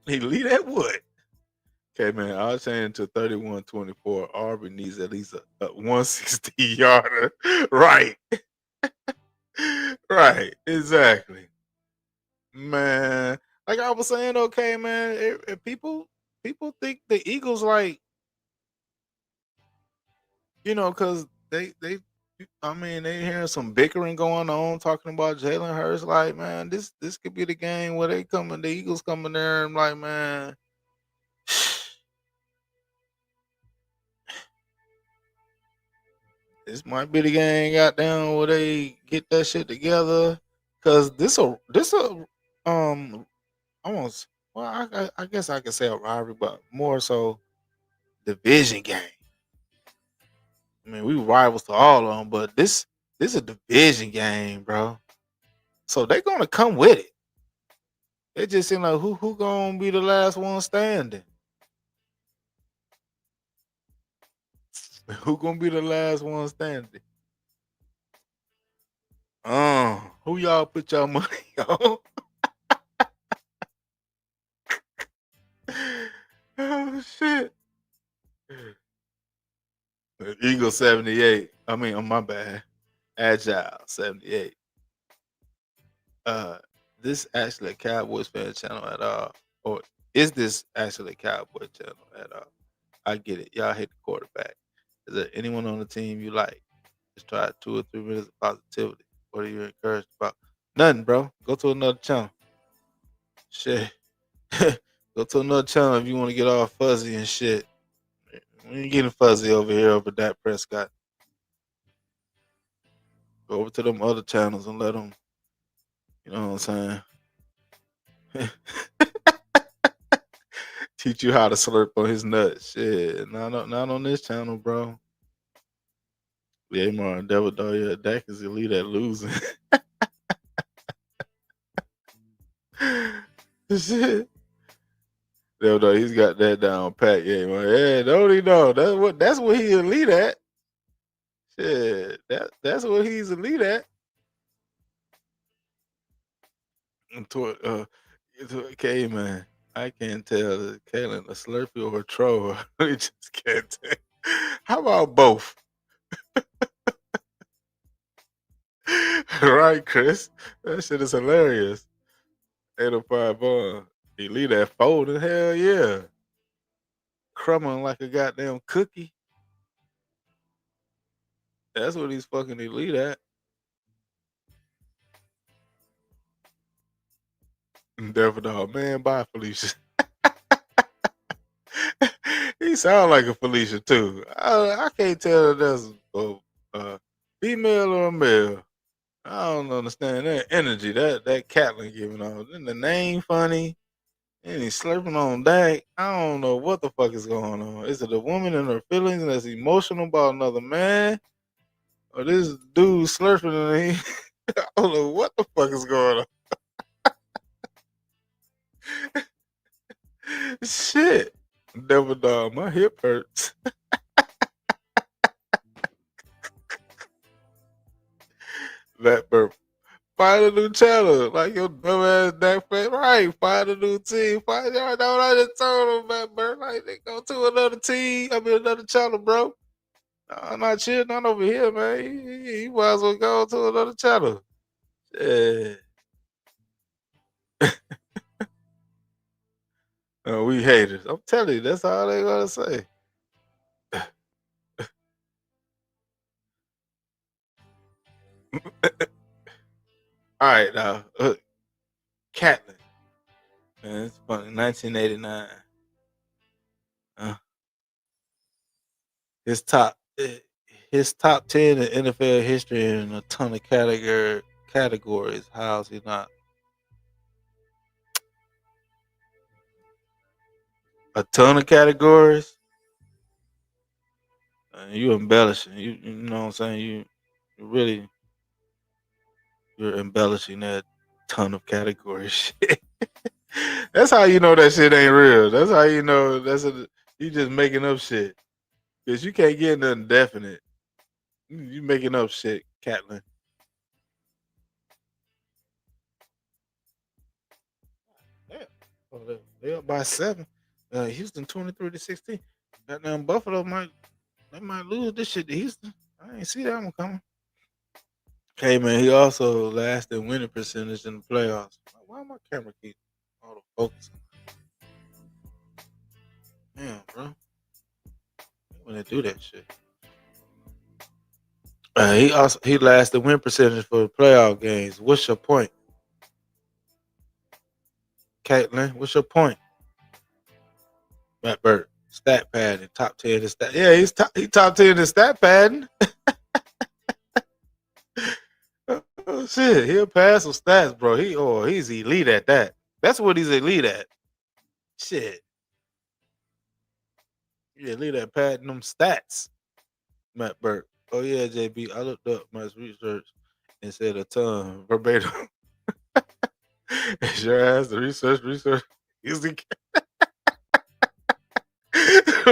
Elite at what? Okay, man. I'll change to 31-24. Auburn needs at least a 160 yarder. Right. Right. Exactly. Man. Like I was saying, okay, man. People think the Eagles like, because they I mean, they hearing some bickering going on, talking about Jalen Hurts. Like, man, this could be the game where the Eagles coming there and like, man, this might be the game. Goddamn, where they get that shit together. Cause this a um almost well, I guess I could say a rivalry, but more so division game. I mean, we rivals to all of them, but this is a division game, bro. So they're gonna come with it. It just seems like who gonna be the last one standing? Who gonna be the last one standing? Who y'all put y'all money on? Shit. Eagle 78. I mean, on my bad. Agile 78. Uh, this actually a Cowboys fan channel at all? Or is this actually a Cowboy channel at all? I get it. Y'all hate the quarterback. Is there anyone on the team you like? Just try 2 or 3 minutes of positivity. What are you encouraged about? Nothing, bro. Go to another channel. Shit. Go to another channel if you want to get all fuzzy and shit. We ain't getting fuzzy over here over Dak Prescott. Go over to them other channels and let them, you know what I'm saying? Teach you how to slurp on his nuts. Shit. Not on this channel, bro. Yeah, Martin Devil Dog. Yeah, Dak is elite at losing. Shit. Devil Dog, he's got that down pat. Yeah, man. Yeah, don't he know? That's what he elite at. Shit. That's what he's elite at. Okay, man. I can't tell if Kalen a Slurpee or a troll. I just can't tell. How about both? Right, Chris? That shit is hilarious. 805 bun. He leave that folding. Hell yeah. Crumbling like a goddamn cookie. That's what he's fucking elite at. Devil Dog. Man, bye, Felicia. He sound like a Felicia, too. I can't tell if that's a female or a male. I don't understand that energy that Catlin giving off. Then the name funny, and he's slurping on Dak. I don't know what the fuck is going on. Is it a woman and her feelings that's emotional about another man, or this dude slurping and he? I don't know what the fuck is going on. Shit, Devil Dog, my hip hurts. That burp. Find a new channel, like your dumb ass Dak fan. Right, find a new team. Find y'all know what I just told them, man, bro. Like they go to another team. I mean another channel, bro. Nah, not shit, not over here, man. You might as well go to another channel. Yeah. We haters. I'm telling you, that's all they gonna say. All right, now, Catlin. Man, it's funny. 1989. Uh, his top, his top 10 in NFL history in a ton of categories. How's he not? A ton of categories. You embellishing. You know what I'm saying. You really you're embellishing that ton of categories. Shit. That's how you know that shit ain't real. That's how you know you just making up shit. Cause you can't get nothing definite. You making up shit, Catlin. Yeah. Oh, they up by 7. Houston 23-16. Goddamn Buffalo might lose this shit to Houston. I ain't see that one coming. Okay, man. He also last in winning percentage in the playoffs. Why my camera keep auto focusing? Damn, bro. When they do that shit. He last the win percentage for the playoff games. What's your point, Caitlin? What's your point? Matt Burt, stat padding, top 10 in stat. Yeah, he top 10 in stat padding. Oh, shit, he'll pass some stats, bro. He's elite at that. That's what he's elite at. Shit, he's elite at padding them stats. Matt Burt. Oh yeah, JB. I looked up my research and said a ton verbatim. Sure ass the research. Is the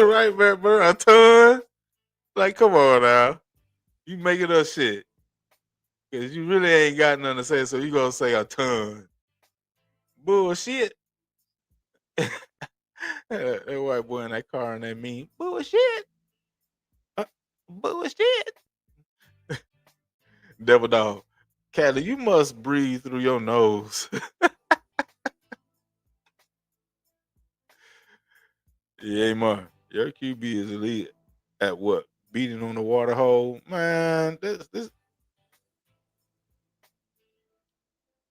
right, Matt Burt? A ton. Like, come on now. You making up shit. Cause you really ain't got nothing to say, so you gonna say a ton. Bullshit. That white boy in that car and that mean bullshit. Uh, bullshit. Devil dog. Callie, you must breathe through your nose. Yeah, man. Your QB is elite at what? Beating on the water hole? Man, this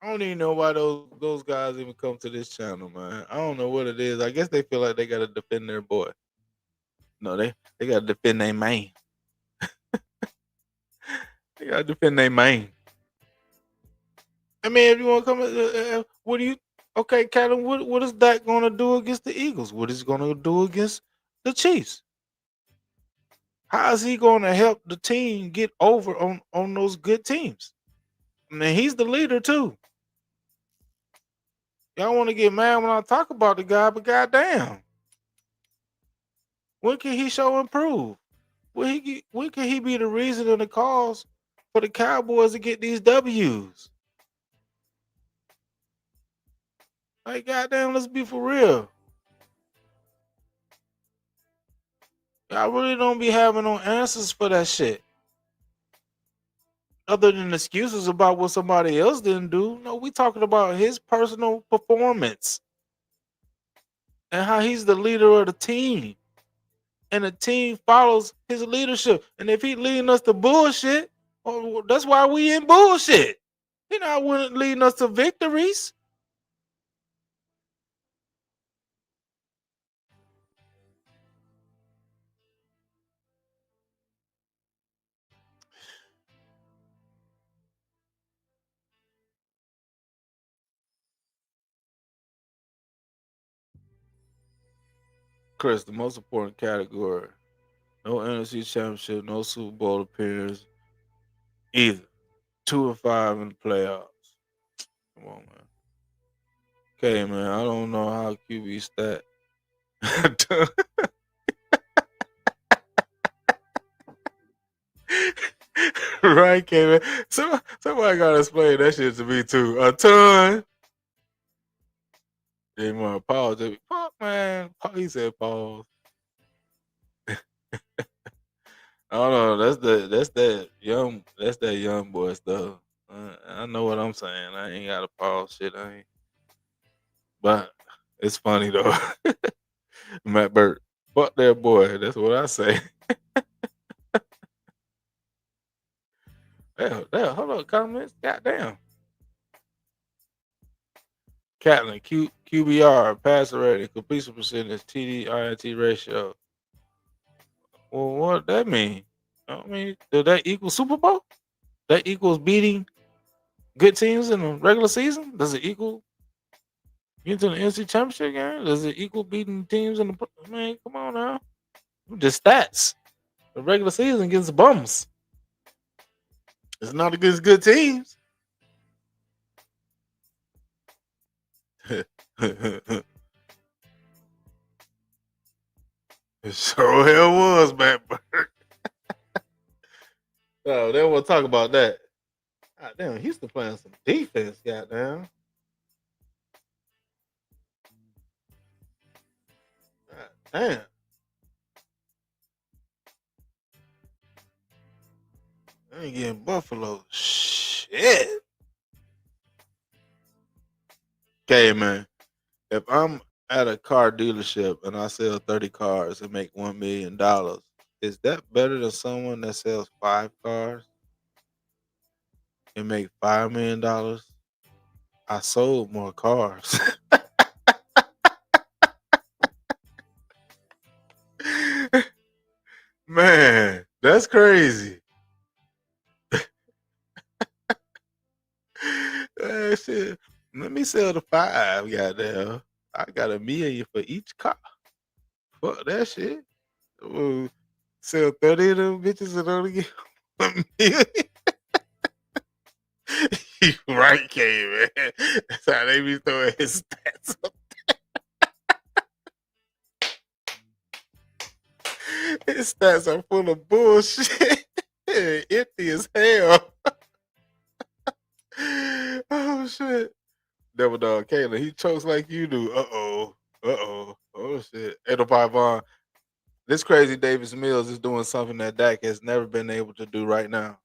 I don't even know why those guys even come to this channel, man. I don't know what it is. I guess they feel like they gotta defend their boy. No, they gotta defend their man. They gotta defend their man. I mean, if you want to come, what do you? Okay, Callum, what is that going to do against the Eagles? What is he going to do against the Chiefs? How is he going to help the team get over on those good teams? I mean, he's the leader too. Y'all want to get mad when I talk about the guy, but goddamn, when can he show improve? When can he be the reason and the cause for the Cowboys to get these W's? Like, goddamn, let's be for real. Y'all really don't be having no answers for that shit. Other than excuses about what somebody else didn't do. No, we talking about his personal performance and how he's the leader of the team. And the team follows his leadership. And if he leading us to bullshit, oh, that's why we in bullshit. He not leading us to victories. Chris, the most important category. No NFC championship, no Super Bowl appearance, either. 2-5 in the playoffs. Come on, man. Okay, man. I don't know how QB stat. Right, Kevin. Somebody gotta explain that shit to me too. A ton. Yeah, man. Pause. Fuck, man. He said pause. I don't know. That's that young boy stuff. I know what I'm saying. I ain't got to pause shit. I ain't. But it's funny though. Matt Burt. Fuck that boy. That's what I say. Hell, hold on, comments. Goddamn. Catlin, QBR, passer rating, completion percentage, TD, INT ratio. Well, what that mean? I mean, does that equal Super Bowl? That equals beating good teams in the regular season? Does it equal getting to the NC Championship game? Does it equal beating teams in the? Man, come on now. Just stats. The regular season against bums. It's not against good teams. It sure hell was, Matt Burke. Oh, they want to talk about that. God damn, Houston playing some defense, goddamn. God damn. I ain't getting Buffalo. Shit. Okay, man. If I'm at a car dealership and I sell 30 cars and make $1 million, is that better than someone that sells 5 cars and make $5 million? I sold more cars. Man, that's crazy. Shit. Let me sell the 5, goddamn. I got $1 million for each car. Fuck that shit. We'll sell 30 of them bitches and only get $1 million. You right, K, man. That's how they be throwing his stats up. His stats are full of bullshit. Empty as hell. Oh shit. Devil dog Kayla, he chokes like you do. Uh oh. Oh shit. 805 on. This crazy Davis Mills is doing something that Dak has never been able to do right now.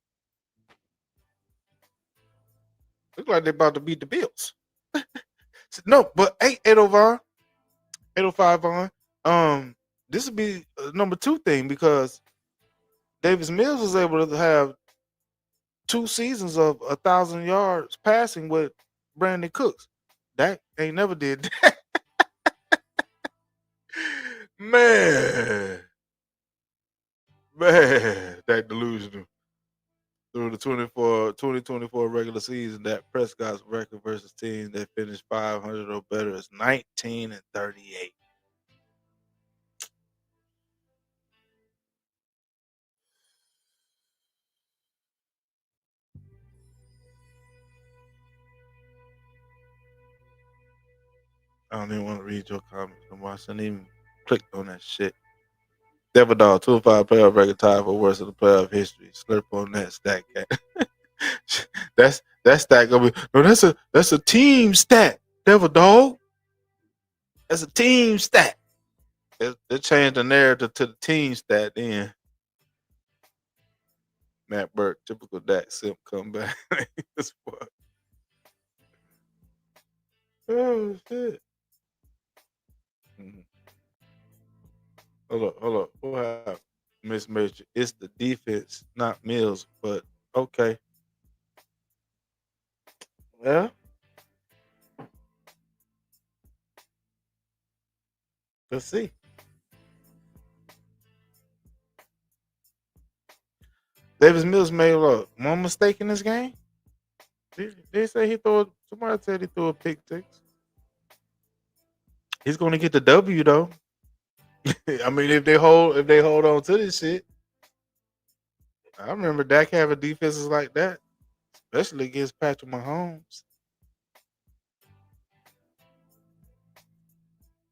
Looks like they're about to beat the Bills. No, but 805 805 on. This would be number two thing because Davis Mills was able to have 2 seasons of 1,000 yards passing with Brandon Cooks. Dak ain't never did that. Man, man, that delusional. Through the 2024 regular season, that Prescott's record versus teams that finished 500 or better is 19-38. I don't even want to read your comments no more. I shouldn't even clicked on that shit. Devil Dog, 2-5 playoff record tied for worst of the playoff history. Slurp on that stack cat. That stat gonna be no. That's a team stat. Devil Dog. That's a team stat. They changed the narrative to the team stat. Then Matt Burke, typical Dak Simp comeback. As fuck. Oh shit. Mhm. Hold up. What happened? Miss Major. It's the defense, not Mills. But okay. Yeah. Let's see. Davis Mills made one mistake in this game. They say he threw. Somebody said he threw a pick six. He's going to get the W though. I mean, if they hold on to this shit, I remember Dak having defenses like that, especially against Patrick Mahomes.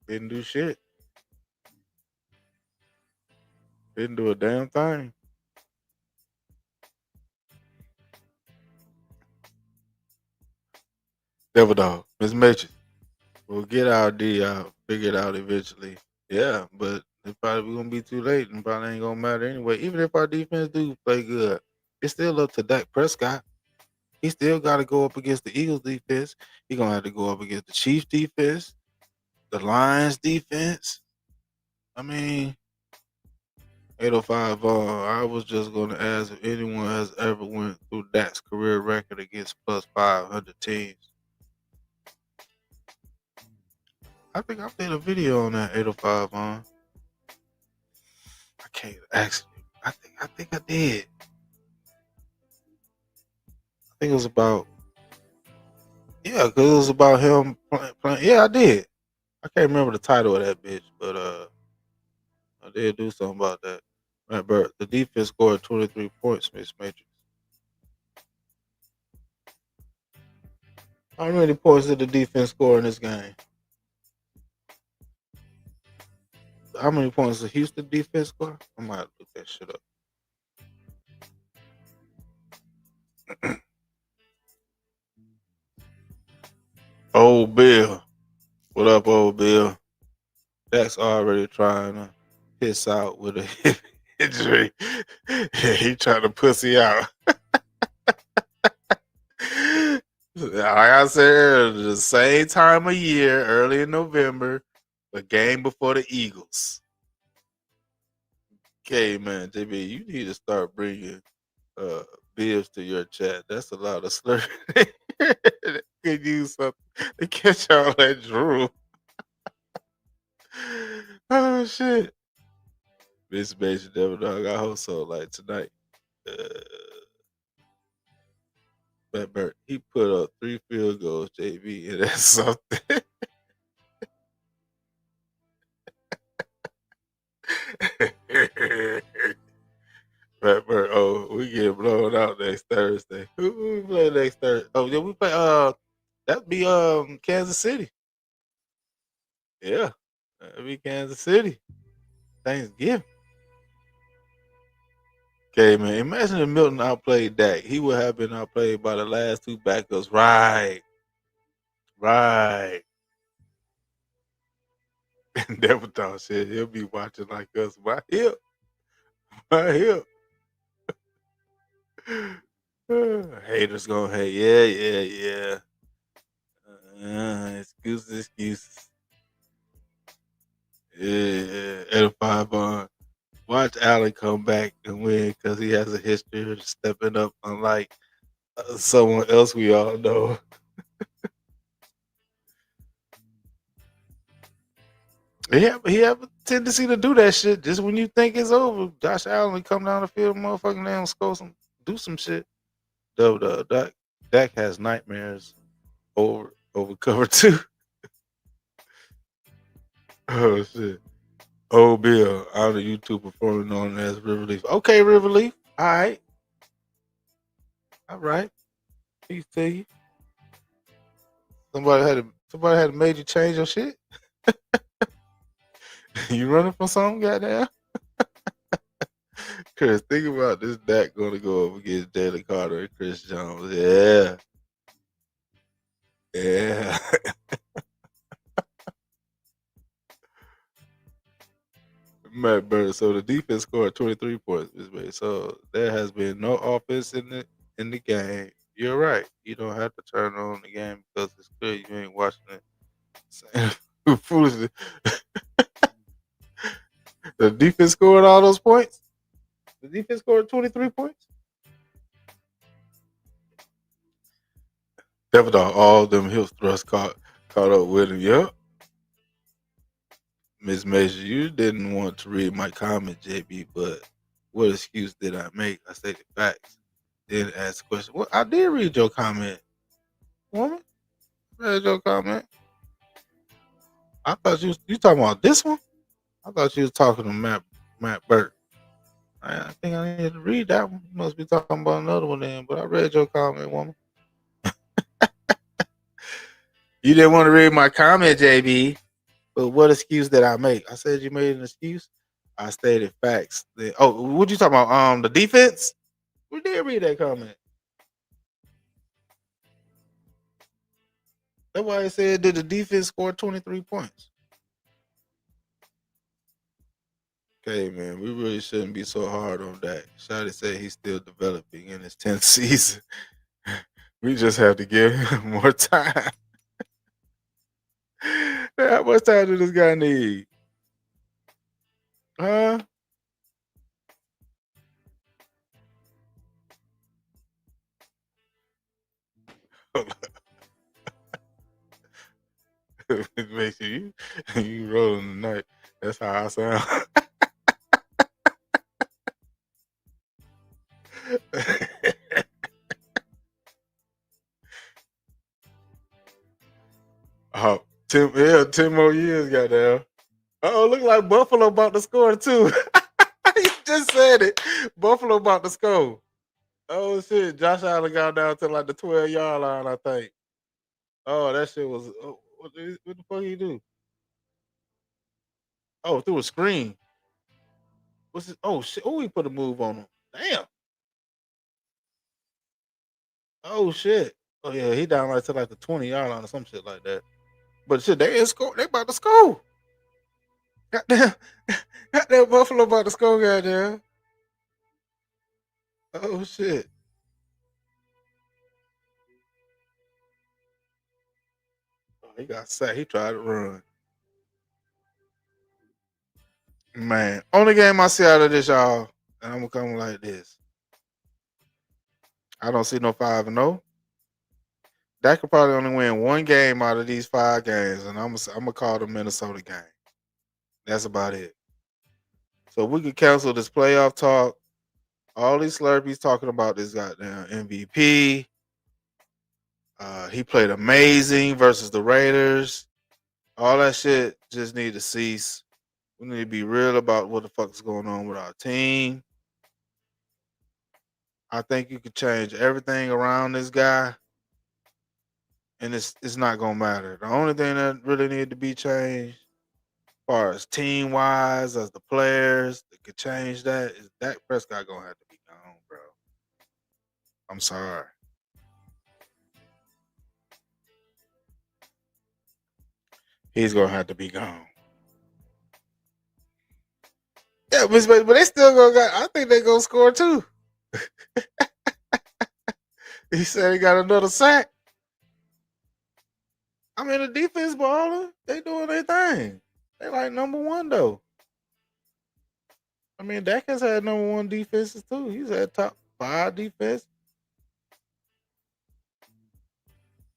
Didn't do shit. Didn't do a damn thing. Devil dog, Miss Mitchell. We'll get our D out, figure it out eventually. Yeah, but it's probably gonna be too late, and probably ain't gonna matter anyway. Even if our defense do play good, it's still up to Dak Prescott. He still got to go up against the Eagles defense. He gonna have to go up against the Chiefs defense, the Lions defense. I mean, 805. I was just gonna ask if anyone has ever went through Dak's career record against plus 500 teams. I think I did a video on that 805 on. I can't actually. I think I did. I think it was about because it was about him playing. Yeah, I did. I can't remember the title of that bitch, but I did do something about that. Right, but the defense scored 23 points, Miss Matrix. How many points did the defense score in this game? How many points did Houston defense score? I might look that shit up. Old Bill. What up, old Bill? That's already trying to piss out with a hip injury. Yeah, he trying to pussy out. Like I said earlier, the same time of year, early in November, the game before the Eagles. Okay, man, JB, you need to start bringing uh bibs to your chat. That's a lot of slur. Could use something to catch all that drool. Oh shit. Miss Major Devil Dog, I hope so. Like tonight. Uh But Bert, he put up 3 field goals, JB, and that's something. Right, Bert, oh, we get blown out next Thursday. Who we play next Thursday? Oh, yeah, we play that'd be Kansas City. Yeah. That'd be Kansas City. Thanksgiving. Okay, man. Imagine if Milton outplayed Dak. He would have been outplayed by the last two backups. Right. Right. And Devil Dog said he'll be watching like us. My hip, my hip. Haters gonna hate. Yeah, yeah, yeah. Excuses, excuses. Yeah, edify bond. Watch Allen come back and win because he has a history of stepping up, unlike someone else we all know. He have a tendency to do that shit just when you think it's over. Josh Allen come down the field, motherfucking down, score some, do some shit. Dak has nightmares over cover two. Oh shit. Oh Bill, out of YouTube performing known as River Leaf. Okay, River Leaf. All right. Peace to you. Somebody had a major change your shit. You running from something, goddamn? Chris, think about this Dak going to go up against Jalen Carter and Chris Jones. Yeah, yeah. Matt Burns. So the defense scored 23 points. So there has been no offense in the game. You're right. You don't have to turn on the game because it's clear you ain't watching it. Foolishly. The defense scored all those points. The defense scored 23 points. Definitely all them hip thrusts caught up with him. Yep. Miss Major, you didn't want to read my comment, JB, but what excuse did I make? I stated facts. Then ask a question. Well, I did read your comment, woman. Read your comment. I thought you talking about this one. I thought you was talking to Matt Burke. I think I need to read that one. You must be talking about another one then. But I read your comment, woman. You didn't want to read my comment, JB. But what excuse did I make? I said you made an excuse. I stated facts. What you talking about? The defense. We did read that comment. That's why I said did the defense score 23 points? Okay, man, we really shouldn't be so hard on that. Shotty said he's still developing in his 10th season. We just have to give him more time. How much time do this guy need? Huh? It makes you rolling tonight. That's how I sound. Oh, 10 more years, goddamn. Oh, look like Buffalo about to score too. You just said it. Buffalo about to score. Oh shit! Josh Allen got down to like the 12-yard line, I think. Oh, that shit was. Oh, what the fuck he do? Oh, through a screen. What's it? Oh shit! Oh, he put a move on him. Damn. Oh shit. Oh yeah, he down like to like the 20-yard line or some shit like that. But shit, they ain't score. They about to score. Goddamn, goddamn Buffalo about to score. Goddamn. Oh shit. Oh, he got sacked. He tried to run. Man, only game I see out of this, y'all, and I'm gonna come like this. I don't see no 5-0. That could probably only win one game out of these 5 games, and I'm gonna call the Minnesota game. That's about it. So we could cancel this playoff talk. All these slurpees talking about this goddamn MVP. He played amazing versus the Raiders. All that shit just need to cease. We need to be real about what the fuck is going on with our team. I think you could change everything around this guy, and it's not gonna matter. The only thing that really need to be changed, as far as team wise, as the players that could change that, is Dak Prescott gonna have to be gone, bro. I'm sorry. He's gonna have to be gone. Yeah, but they still gonna got. I think they gonna score too. He said he got another sack. I mean, the defense balling. They doing their thing. They like number one though. I mean, Dak has had number one defenses too. He's had top five defense.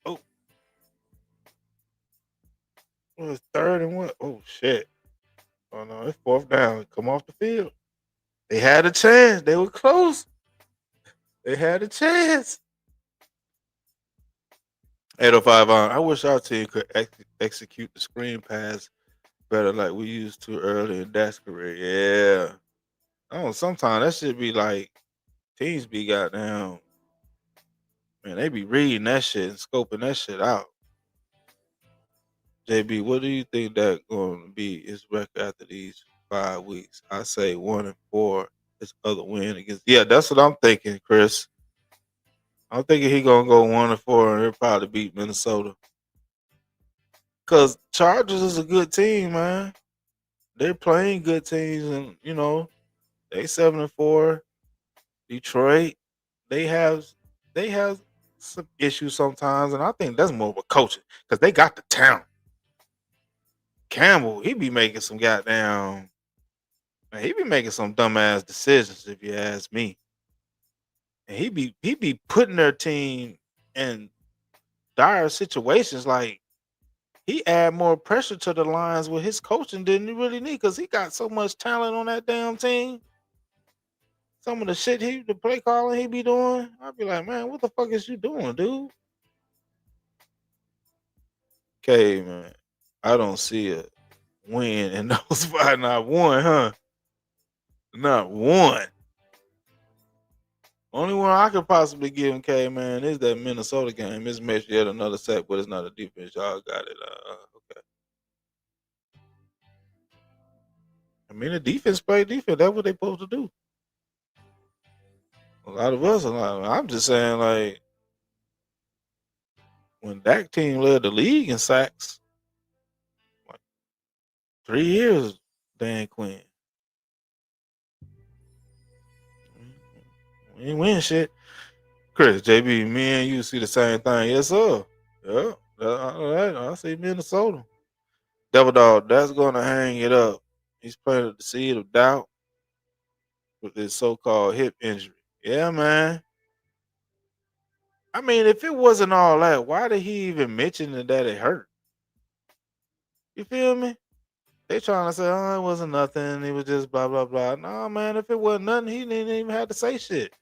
Oh, it was third and what? Oh shit! Oh no, it's fourth down. Come off the field. They had a chance. They were close. They had a chance. 805 on. I wish our team could execute the screen pass better like we used to early in Dak's career. Yeah. Oh, sometimes that should be like teams be goddamn, man, they be reading that shit and scoping that shit out. JB, what do you think that going to be his record after these 5 weeks? I say 1-4. His other win against. Yeah, that's what I'm thinking, Chris. I'm thinking he gonna go 1-4 and he'll probably beat Minnesota. Cause Chargers is a good team, man. They're playing good teams, and they 7-4. Detroit, they have they have some issues sometimes, and I think that's more of a coaching because they got the talent. Campbell, he be making some goddamn, man, he be making some dumbass decisions if you ask me, and he be putting their team in dire situations. Like he add more pressure to the lines with his coaching than he really need because he got so much talent on that damn team. Some of the shit the play calling he be doing, I'd be like, man, what the fuck is you doing, dude? Okay, man. I don't see a win in those five. Not one, huh? Not one. Only one I could possibly give him, K, man, is that Minnesota game. It's Mitch yet another sack, but it's not a defense. Y'all got it. Okay. I mean, the defense play defense. That's what they supposed to do. A lot of us, I'm just saying, like, when that team led the league in sacks, like 3 years, Dan Quinn. We ain't win shit. Chris, JB, me and you see the same thing. Yes, sir. Yeah. All right. I see Minnesota. Devil Dog, that's going to hang it up. He's planted the seed of doubt with his so called hip injury. Yeah, man. I mean, if it wasn't all that, why did he even mention that it hurt? You feel me? They trying to say, oh, it wasn't nothing. It was just blah, blah, blah. No, man, if it wasn't nothing, he didn't even have to say shit.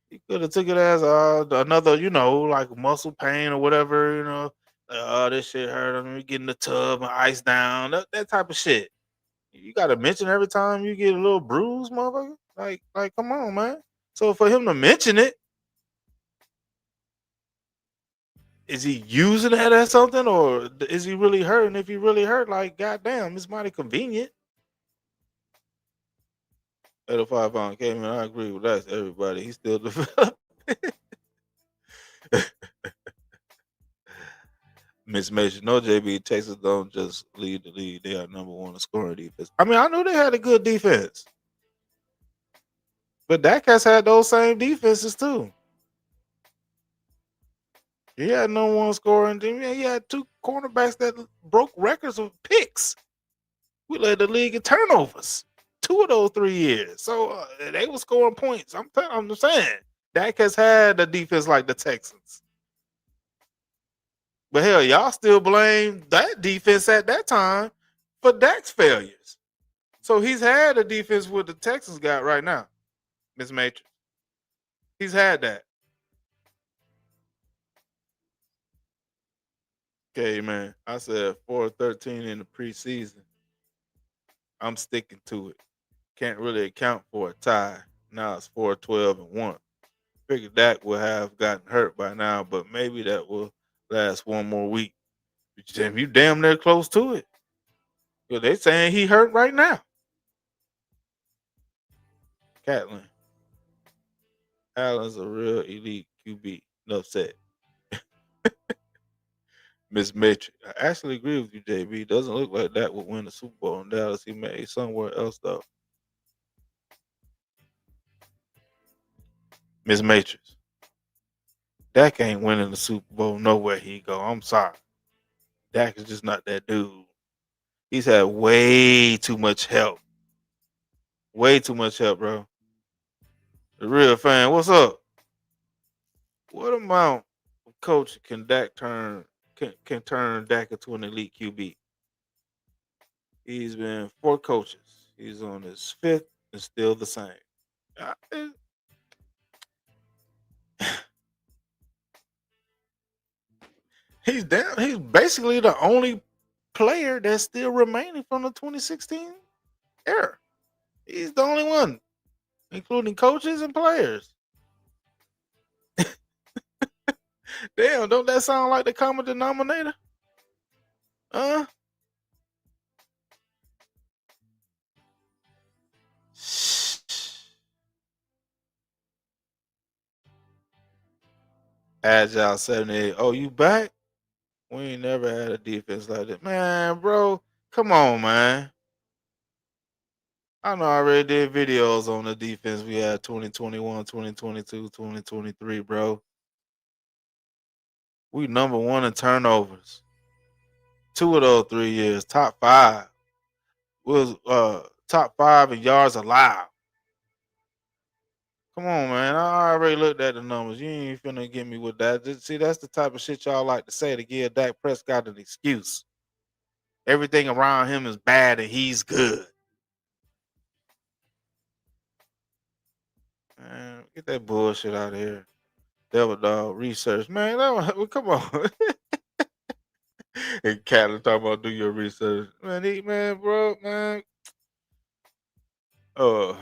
He could have took it as another, like muscle pain or whatever, Oh, this shit hurt. Let me get in the tub and ice down. That type of shit. You got to mention every time you get a little bruise, motherfucker. Like, come on, man. So for him to mention it, is he using that as something, or is he really hurting? If he really hurt, like, goddamn, it's mighty convenient. 805 pound K, man, I agree with that. Everybody, he's still developing. Miss Major, no JB, Texas don't just lead the league. They are number one in scoring defense. I mean, I knew they had a good defense, but Dak has had those same defenses too. He had no one scoring team. Yeah, he had two cornerbacks that broke records of picks. We led the league in turnovers 2 of those 3 years. So they were scoring points. I'm saying Dak has had a defense like the Texans. But hell, y'all still blame that defense at that time for Dak's failures. So he's had a defense what the Texans got right now, Miss Matrix. He's had that. Okay, man. I said 4-13 in the preseason. I'm sticking to it. Can't really account for a tie. Now it's 4-12-1. Figured Dak would have gotten hurt by now, but maybe that will last one more week. You damn near close to it. Well, they saying he hurt right now. Catlin. Allen's a real elite QB. Enough said. Miss Matrix. I actually agree with you, JB. Doesn't look like that would win the Super Bowl in Dallas. He may somewhere else though. Miss Matrix. Dak ain't winning the Super Bowl nowhere he go. I'm sorry. Dak is just not that dude. He's had way too much help. Way too much help, bro. The real fan. What's up? What amount of coach can Dak can turn Dak into an elite QB? He's been four coaches. He's on his fifth and still the same. Uh, eh, He's down. He's basically the only player that's still remaining from the 2016 era. He's the only one, including coaches and players. Damn, don't that sound like the common denominator? Uh, Agile 78. Oh, you back? We ain't never had a defense like that. Man, bro, come on, man. I know I already did videos on the defense we had 2021, 2022, 2023, bro. We number one in turnovers. Two of those 3 years, top five. Was top five in yards allowed. Come on, man. I already looked at the numbers. You ain't finna get me with that. See, that's the type of shit y'all like to say to give Dak Prescott an excuse. Everything around him is bad and he's good. Man, get that bullshit out of here. Devil dog research. Man, come on. And Cali talking about do your research. Man, bro, man. Oh,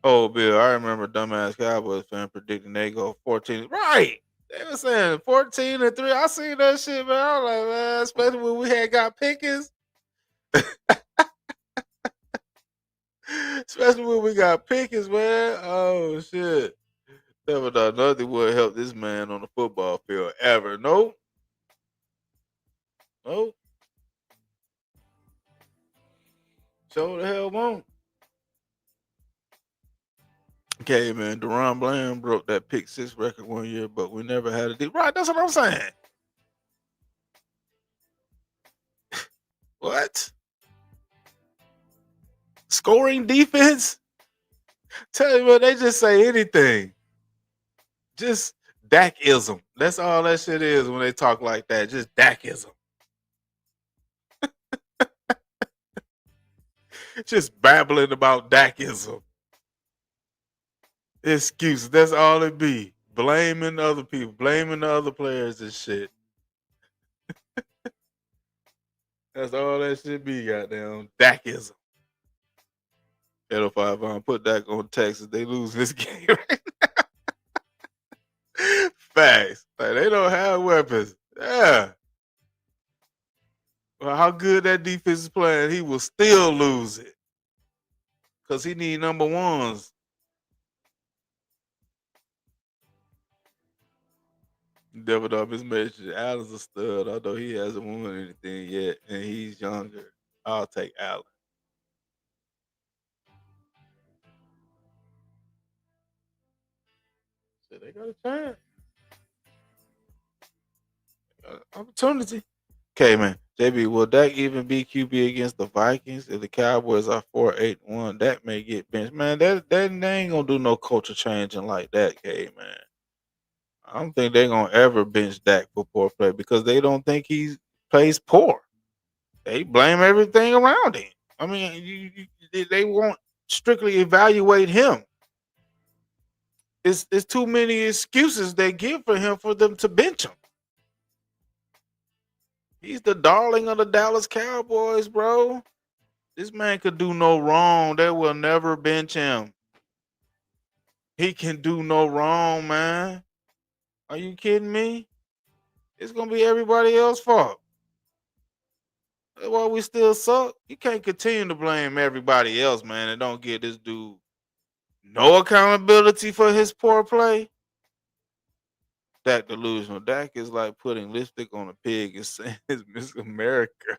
oh, Bill, I remember dumbass Cowboys fan predicting they go 14. Right. They were saying 14-3. I seen that shit, man. I was like, man, especially when we had got Pickens. Especially when we got Pickens, man. Oh shit. Never thought nothing would help this man on the football field ever. Nope. Nope. Show the hell won't. Okay, man. Deron Bland broke that pick six record 1 year, but we never had a deal. Right, that's what I'm saying. What? Scoring defense? Tell you what, they just say anything. Just Dakism. That's all that shit is when they talk like that. Just Dakism. Just babbling about Dakism. Excuses. That's all it be. Blaming other people, blaming the other players and shit. That's all that shit be, goddamn. Dakism. 805 put Dak on Texas. They lose this game. Facts. Like, they don't have weapons. Yeah. Well, how good that defense is playing, he will still lose it. Because he need number ones. Devil Dog Miss Matrix. Allen's a stud, although he hasn't won anything yet, and he's younger. I'll take Allen. So they got a chance. Opportunity. Okay, man. JB, will Dak even be QB against the Vikings if the Cowboys are 4-8-1? Dak may get benched. Man, that they ain't gonna do no culture changing like that, K man. I don't think they're gonna ever bench Dak for poor play because they don't think he plays poor. They blame everything around him. I mean, they won't strictly evaluate him. It's too many excuses they give for him for them to bench him. He's the darling of the Dallas Cowboys, bro. This man could do no wrong. They will never bench him. He can do no wrong, man. Are you kidding me? It's gonna be everybody else's fault. That's why we still suck. You can't continue to blame everybody else, man, and don't give this dude no accountability for his poor play. Dak delusional. Dak is like putting lipstick on a pig and saying it's Miss America.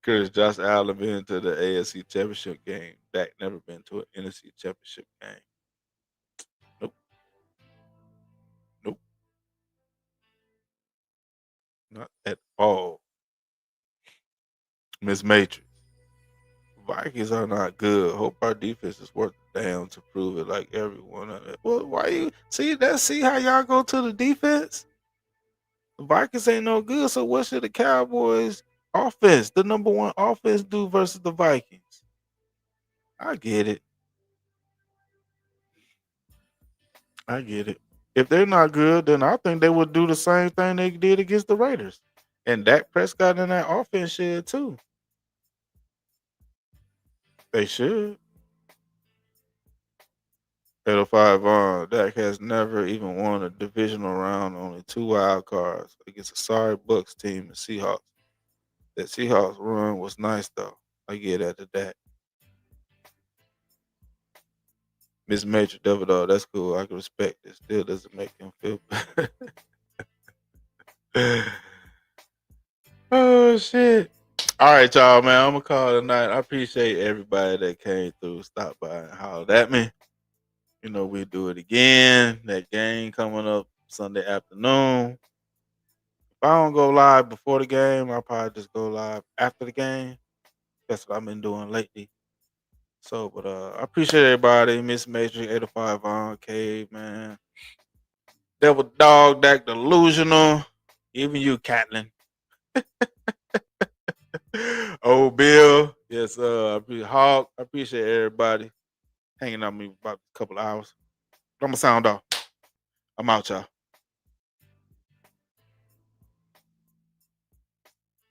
Cause Josh Allen been to the AFC Championship game. Dak never been to an NFC Championship game. Nope, nope, not at all. Miss Matrix. Vikings are not good. Hope our defense is worth the damn to prove it like everyone. Well, why you see that? See how y'all go to the defense? The Vikings ain't no good. So what should the Cowboys offense, the number one offense, do versus the Vikings? I get it. I get it. If they're not good, then I think they would do the same thing they did against the Raiders. And Dak Prescott in that offense should too. They should. 805 Dak has never even won a divisional round, only two wild cards against a sorry Bucks team and Seahawks. That Seahawks run was nice though. I get that to that. Miss Major Devil Dog, that's cool. I can respect it. Still doesn't make him feel bad. Oh shit. All right, y'all, man. I'm gonna call it a night. I appreciate everybody that came through, stopped by and hollered at me. You know, we do it again. That game coming up Sunday afternoon. If I don't go live before the game, I'll probably just go live after the game. That's what I've been doing lately. So, but I appreciate everybody. Miss Matrix 805 on Cave, man. Devil Dog, Dak Delusional. Even you, Catlin. Oh, Bill. Yes, Hawk. I appreciate everybody hanging out with me about a couple of hours. I'm going to sound off. I'm out, y'all.